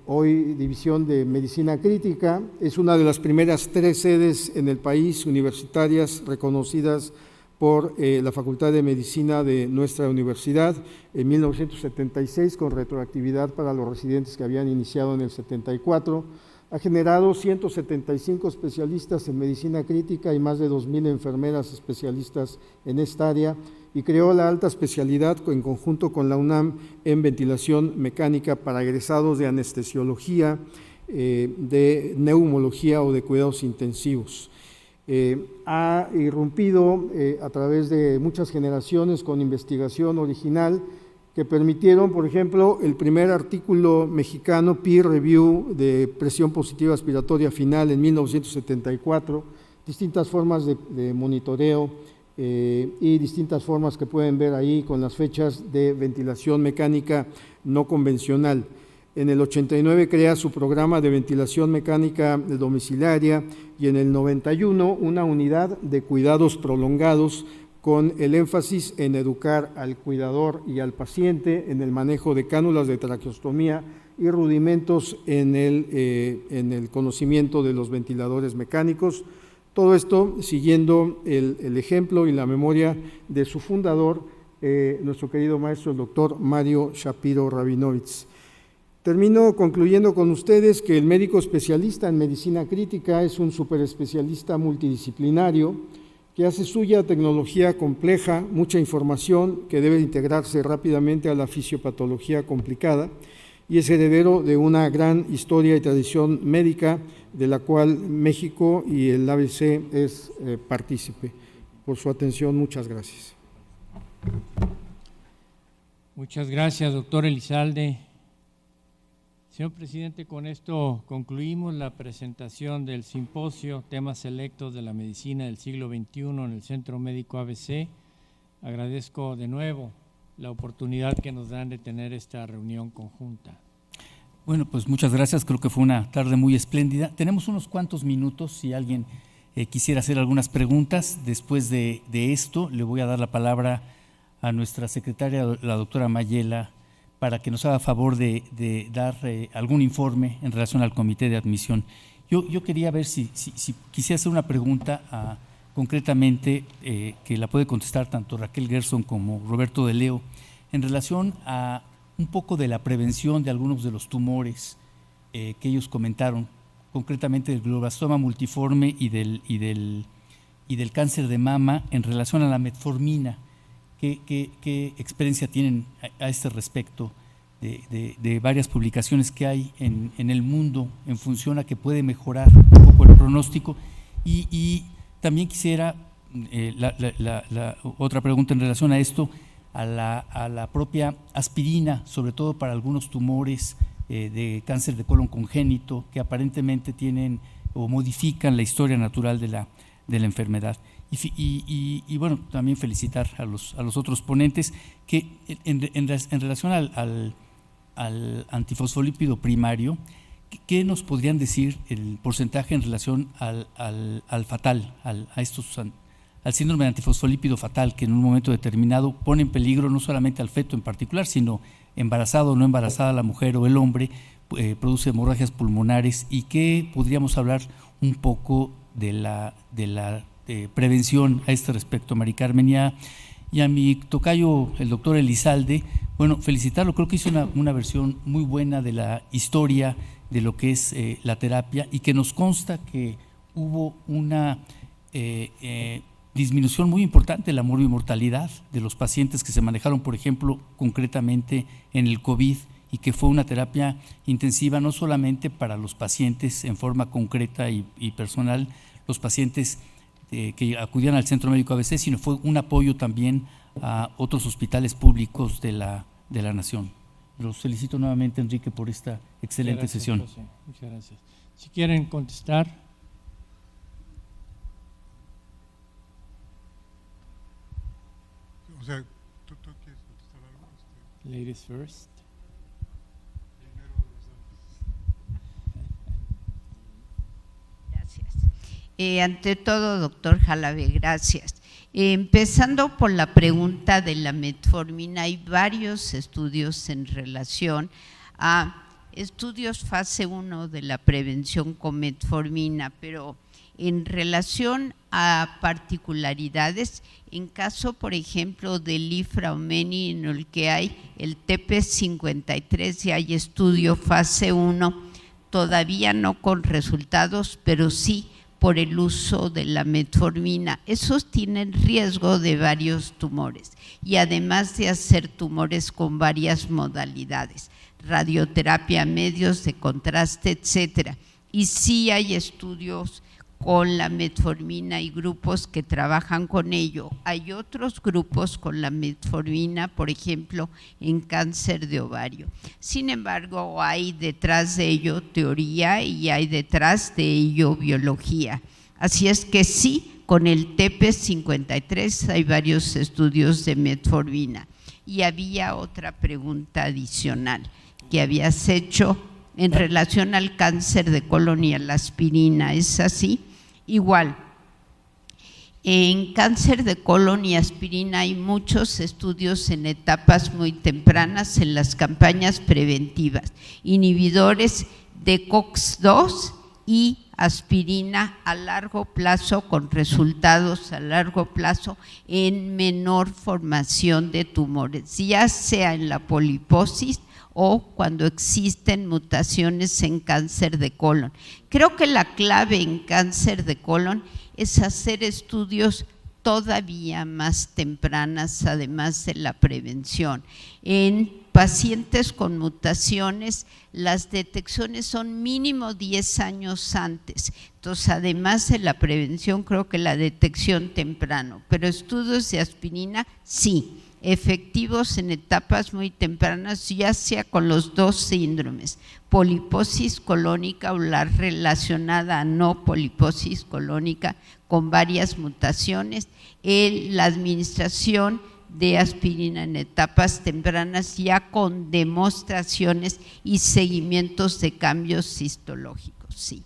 hoy División de Medicina Crítica. Es una de las primeras 3 sedes en el país universitarias reconocidas por la Facultad de Medicina de nuestra universidad en 1976, con retroactividad para los residentes que habían iniciado en el 74. Ha generado 175 especialistas en medicina crítica y más de 2,000 enfermeras especialistas en esta área, y creó la alta especialidad en conjunto con la UNAM en ventilación mecánica para egresados de anestesiología, de neumología o de cuidados intensivos. Ha irrumpido a través de muchas generaciones con investigación original que permitieron, por ejemplo, el primer artículo mexicano peer review de presión positiva aspiratoria final en 1974, distintas formas de monitoreo y distintas formas que pueden ver ahí con las fechas de ventilación mecánica no convencional. En el 89 crea su programa de ventilación mecánica domiciliaria y en el 91 una unidad de cuidados prolongados con el énfasis en educar al cuidador y al paciente en el manejo de cánulas de traqueostomía y rudimentos en el conocimiento de los ventiladores mecánicos. Todo esto siguiendo el ejemplo y la memoria de su fundador, nuestro querido maestro, el doctor Mario Shapiro Rabinovitz. Termino concluyendo con ustedes que el médico especialista en medicina crítica es un superespecialista multidisciplinario que hace suya tecnología compleja, mucha información que debe integrarse rápidamente a la fisiopatología complicada, y es heredero de una gran historia y tradición médica de la cual México y el ABC es partícipe. Por su atención, muchas gracias. Muchas gracias, doctor Elizalde. Señor presidente, con esto concluimos la presentación del simposio Temas Selectos de la Medicina del Siglo XXI en el Centro Médico ABC. Agradezco de nuevo la oportunidad que nos dan de tener esta reunión conjunta. Bueno, pues muchas gracias, creo que fue una tarde muy espléndida. Tenemos unos cuantos minutos, si alguien quisiera hacer algunas preguntas. Después de esto, le voy a dar la palabra a nuestra secretaria, la doctora Mayela, para que nos haga favor de dar algún informe en relación al comité de admisión. Yo quería ver si quisiera hacer una pregunta concretamente que la puede contestar tanto Raquel Gerson como Roberto de Leo, en relación a un poco de la prevención de algunos de los tumores que ellos comentaron, concretamente del glioblastoma multiforme y del cáncer de mama en relación a la metformina. ¿Qué experiencia tienen a este respecto de varias publicaciones que hay en el mundo en función a que puede mejorar un poco el pronóstico? Y también quisiera la otra pregunta en relación a esto, a la propia aspirina, sobre todo para algunos tumores de cáncer de colon congénito que aparentemente tienen o modifican la historia natural de la enfermedad. Y bueno, también felicitar a los otros ponentes que en relación al antifosfolípido primario, ¿qué nos podrían decir el porcentaje en relación al fatal, al síndrome de antifosfolípido fatal, que en un momento determinado pone en peligro no solamente al feto en particular, sino embarazado o no embarazada la mujer o el hombre, produce hemorragias pulmonares? ¿Y qué podríamos hablar un poco de la prevención a este respecto, Mari Carmen? Y a mi tocayo, el doctor Elizalde, bueno, felicitarlo, creo que hizo una versión muy buena de la historia de lo que es la terapia, y que nos consta que hubo una disminución muy importante de la morbimortalidad de los pacientes que se manejaron, por ejemplo, concretamente en el COVID, y que fue una terapia intensiva no solamente para los pacientes en forma concreta y personal, los pacientes que acudían al Centro Médico ABC, sino fue un apoyo también a otros hospitales públicos de la nación. Los felicito nuevamente, Enrique, por esta excelente sesión. José. Muchas gracias. Si quieren contestar. O sea, ¿tú quieres contestar algo? Ladies first. Primero las damas. Gracias. Ante todo, doctor Jalave, gracias. Empezando por la pregunta de la metformina, hay varios estudios en relación a estudios fase 1 de la prevención con metformina, pero en relación a particularidades, en caso, por ejemplo, del Ifraumeni, en el que hay el TP53 y hay estudio fase 1, todavía no con resultados, pero sí por el uso de la metformina. Esos tienen riesgo de varios tumores y además de hacer tumores con varias modalidades, radioterapia, medios de contraste, etcétera. Y sí hay estudios con la metformina y grupos que trabajan con ello. Hay otros grupos con la metformina, por ejemplo, en cáncer de ovario. Sin embargo, hay detrás de ello teoría y hay detrás de ello biología. Así es que sí, con el TP53 hay varios estudios de metformina. Y había otra pregunta adicional que habías hecho en relación al cáncer de colon y a la aspirina, ¿es así? Igual, en cáncer de colon y aspirina hay muchos estudios en etapas muy tempranas en las campañas preventivas, inhibidores de COX-2 y aspirina a largo plazo con resultados a largo plazo en menor formación de tumores, ya sea en la poliposis o cuando existen mutaciones en cáncer de colon. Creo que la clave en cáncer de colon es hacer estudios todavía más tempranas, además de la prevención. En pacientes con mutaciones, las detecciones son mínimo 10 años antes. Entonces, además de la prevención, creo que la detección temprano, pero estudios de aspirina, sí, efectivos en etapas muy tempranas, ya sea con los dos síndromes, poliposis colónica o la relacionada a no poliposis colónica con varias mutaciones, la administración de aspirina en etapas tempranas ya con demostraciones y seguimientos de cambios histológicos, sí.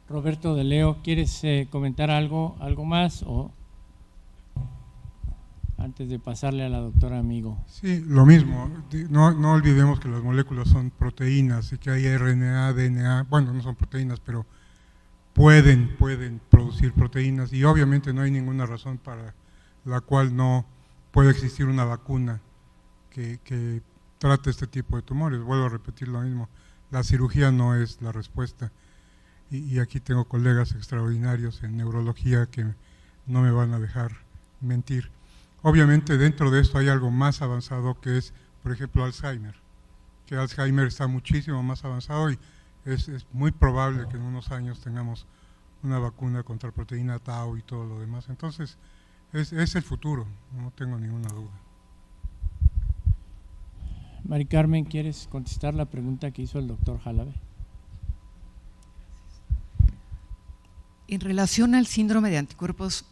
Roberto de Leo, ¿quieres comentar algo más o antes de pasarle a la doctora Amigo? Sí, lo mismo. No olvidemos que las moléculas son proteínas y que hay RNA, DNA, bueno, no son proteínas, pero pueden producir proteínas y obviamente no hay ninguna razón para la cual no puede existir una vacuna que trate este tipo de tumores. Vuelvo a repetir lo mismo, la cirugía no es la respuesta y aquí tengo colegas extraordinarios en neurología que no me van a dejar mentir. Obviamente dentro de esto hay algo más avanzado que es, por ejemplo, Alzheimer, que Alzheimer está muchísimo más avanzado y es muy probable que en unos años tengamos una vacuna contra proteína tau y todo lo demás. Entonces, es el futuro, no tengo ninguna duda. Mari Carmen, ¿quieres contestar la pregunta que hizo el doctor Jalave? En relación al síndrome de anticuerpos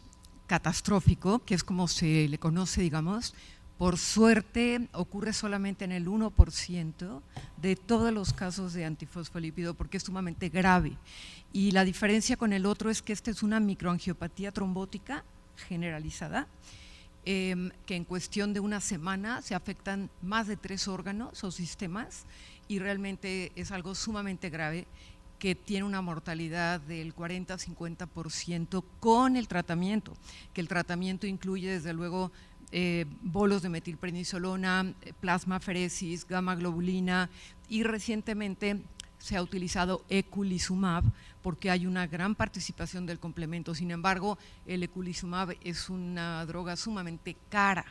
catastrófico, que es como se le conoce, digamos, por suerte ocurre solamente en el 1% de todos los casos de antifosfolípido porque es sumamente grave. Y la diferencia con el otro es que esta es una microangiopatía trombótica generalizada, que en cuestión de una semana se afectan más de 3 órganos o sistemas y realmente es algo sumamente grave que tiene una mortalidad del 40-50% con el tratamiento, que el tratamiento incluye desde luego bolos de metilprednisolona, plasmaferesis, gamma globulina y recientemente se ha utilizado eculizumab porque hay una gran participación del complemento. Sin embargo, el eculizumab es una droga sumamente cara.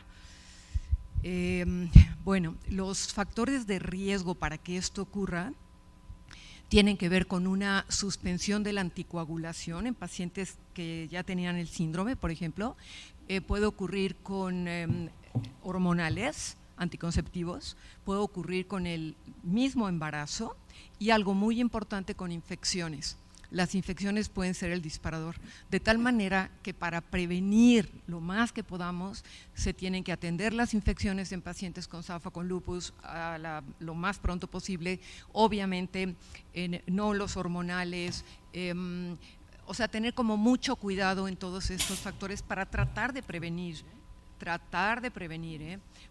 Bueno, los factores de riesgo para que esto ocurra tienen que ver con una suspensión de la anticoagulación en pacientes que ya tenían el síndrome, por ejemplo. Puede ocurrir con hormonales, anticonceptivos, puede ocurrir con el mismo embarazo y algo muy importante con infecciones. las infecciones pueden ser el disparador, de tal manera que para prevenir lo más que podamos, se tienen que atender las infecciones en pacientes con SAFA, con lupus, lo más pronto posible, obviamente no los hormonales, o sea, tener como mucho cuidado en todos estos factores para tratar de prevenir,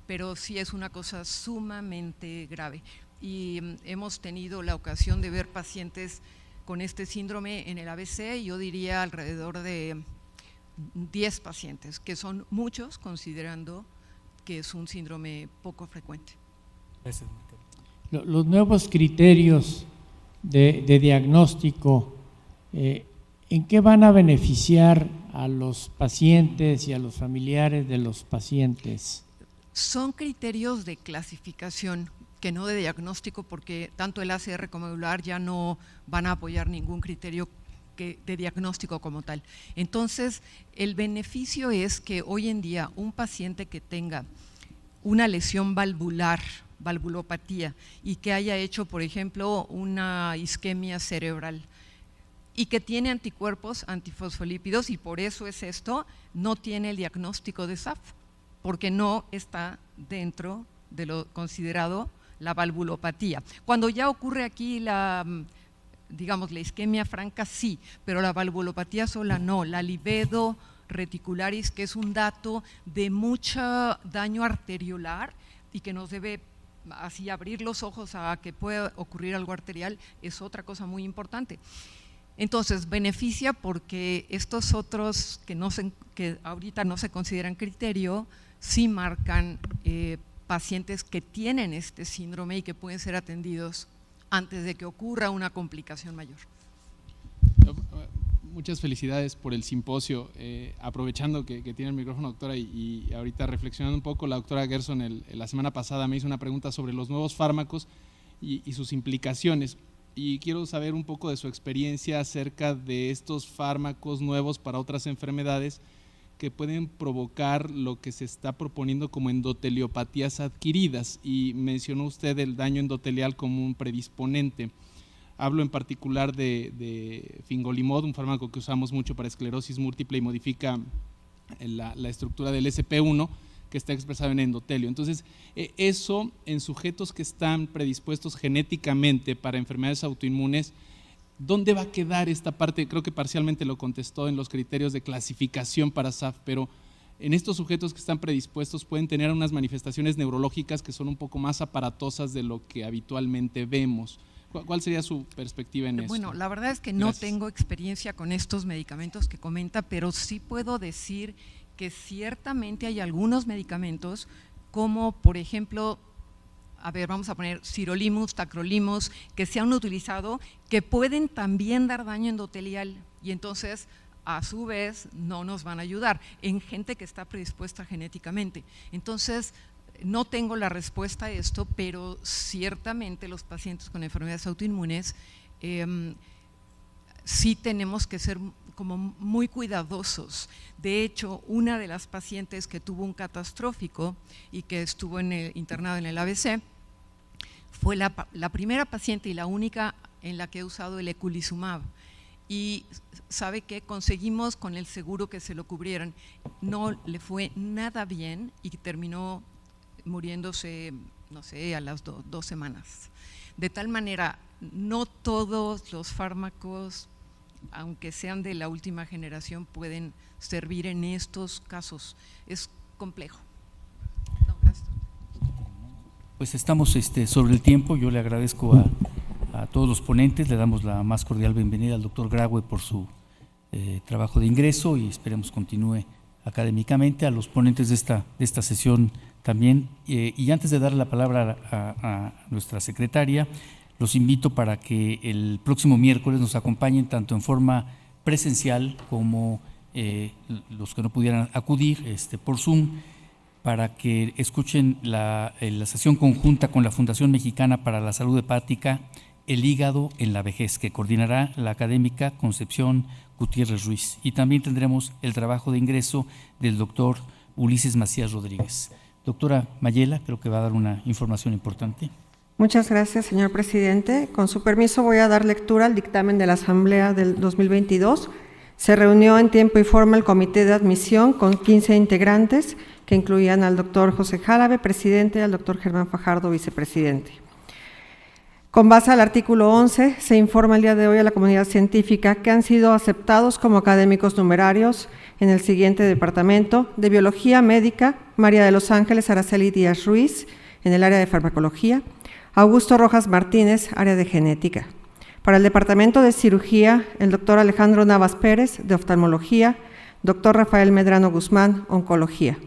pero sí es una cosa sumamente grave. Y hemos tenido la ocasión de ver pacientes con este síndrome en el ABC, yo diría alrededor de 10 pacientes, que son muchos considerando que es un síndrome poco frecuente. Gracias. Los nuevos criterios de diagnóstico, ¿en qué van a beneficiar a los pacientes y a los familiares de los pacientes? Son criterios de clasificación, que no de diagnóstico, porque tanto el ACR como el EULAR ya no van a apoyar ningún criterio de diagnóstico como tal. Entonces, el beneficio es que hoy en día un paciente que tenga una lesión valvular, valvulopatía, y que haya hecho, por ejemplo, una isquemia cerebral, y que tiene anticuerpos antifosfolípidos, y por eso es esto, no tiene el diagnóstico de SAF, porque no está dentro de lo considerado la valvulopatía. Cuando ya ocurre aquí digamos, la isquemia franca, sí, pero la valvulopatía sola no, la livedo reticularis, que es un dato de mucho daño arteriolar y que nos debe así abrir los ojos a que pueda ocurrir algo arterial, es otra cosa muy importante. Entonces, beneficia porque estos otros que ahorita no se consideran criterio, sí marcan pacientes que tienen este síndrome y que pueden ser atendidos antes de que ocurra una complicación mayor. Muchas felicidades por el simposio. Aprovechando que tiene el micrófono, doctora, y ahorita reflexionando un poco, la doctora Gerson la semana pasada me hizo una pregunta sobre los nuevos fármacos y sus implicaciones. Y quiero saber un poco de su experiencia acerca de estos fármacos nuevos para otras enfermedades que pueden provocar lo que se está proponiendo como endoteliopatías adquiridas, y mencionó usted el daño endotelial como un predisponente. Hablo en particular de fingolimod, un fármaco que usamos mucho para esclerosis múltiple y modifica la estructura del SP1 que está expresado en endotelio. Entonces, eso en sujetos que están predispuestos genéticamente para enfermedades autoinmunes, ¿dónde va a quedar esta parte? Creo que parcialmente lo contestó en los criterios de clasificación para SAF, pero en estos sujetos que están predispuestos pueden tener unas manifestaciones neurológicas que son un poco más aparatosas de lo que habitualmente vemos. ¿Cuál sería su perspectiva en esto? Bueno, la verdad es que no tengo experiencia con estos medicamentos que comenta, pero sí puedo decir que ciertamente hay algunos medicamentos, como por ejemplo, vamos a poner sirolimus, tacrolimus, que se han utilizado, que pueden también dar daño endotelial, y entonces a su vez no nos van a ayudar en gente que está predispuesta genéticamente. Entonces, no tengo la respuesta a esto, pero ciertamente los pacientes con enfermedades autoinmunes sí tenemos que ser como muy cuidadosos. De hecho, una de las pacientes que tuvo un catastrófico y que estuvo internado en el ABC fue la primera paciente y la única en la que he usado el eculizumab. Y sabe que conseguimos con el seguro que se lo cubrieran. No le fue nada bien y terminó muriéndose, no sé, a las 2 semanas. De tal manera, no todos los fármacos, aunque sean de la última generación, pueden servir en estos casos. Es complejo. No, gracias. Pues estamos sobre el tiempo. Yo le agradezco a todos los ponentes, le damos la más cordial bienvenida al doctor Graue por su trabajo de ingreso y esperemos continúe académicamente, a los ponentes de esta sesión también. Y antes de darle la palabra a nuestra secretaria, los invito para que el próximo miércoles nos acompañen tanto en forma presencial como los que no pudieran acudir por Zoom, para que escuchen la sesión conjunta con la Fundación Mexicana para la Salud Hepática, El hígado en la vejez, que coordinará la académica Concepción Gutiérrez Ruiz. Y también tendremos el trabajo de ingreso del doctor Ulises Macías Rodríguez. Doctora Mayela, creo que va a dar una información importante. Muchas gracias, señor presidente. Con su permiso voy a dar lectura al dictamen de la Asamblea del 2022. Se reunió en tiempo y forma el comité de admisión con 15 integrantes, que incluían al doctor José Jálave, presidente, y al doctor Germán Fajardo, vicepresidente. Con base al artículo 11, se informa el día de hoy a la comunidad científica que han sido aceptados como académicos numerarios en el siguiente departamento: de Biología Médica, María de los Ángeles Araceli Díaz Ruiz, en el área de Farmacología; Augusto Rojas Martínez, área de Genética. Para el departamento de Cirugía, el doctor Alejandro Navas Pérez, de Oftalmología; doctor Rafael Medrano Guzmán, Oncología.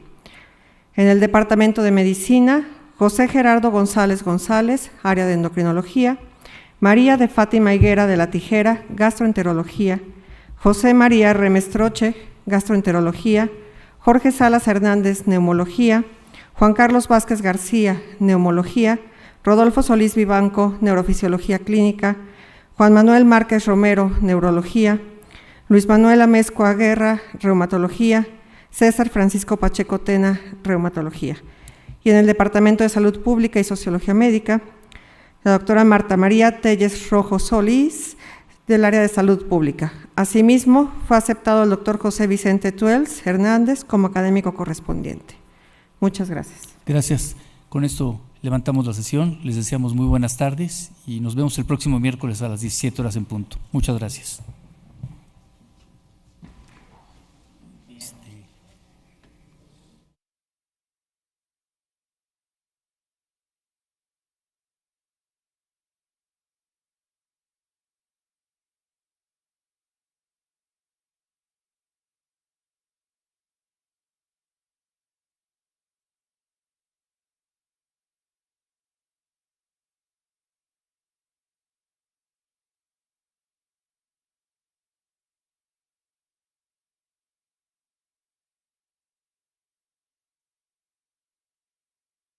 En el departamento de Medicina, José Gerardo González González, área de Endocrinología; María de Fátima Higuera de la Tijera, Gastroenterología; José María Remestroche, Gastroenterología; Jorge Salas Hernández, Neumología; Juan Carlos Vázquez García, Neumología; Rodolfo Solís Vivanco, Neurofisiología Clínica; Juan Manuel Márquez Romero, Neurología; Luis Manuel Amezcua Guerra, Reumatología; César Francisco Pacheco Tena, Reumatología. Y en el Departamento de Salud Pública y Sociología Médica, la doctora Marta María Telles Rojo Solís, del área de Salud Pública. Asimismo, fue aceptado el doctor José Vicente Tuels Hernández como académico correspondiente. Muchas gracias. Gracias. Con esto levantamos la sesión. Les deseamos muy buenas tardes y nos vemos el próximo miércoles a las 17 horas en punto. Muchas gracias.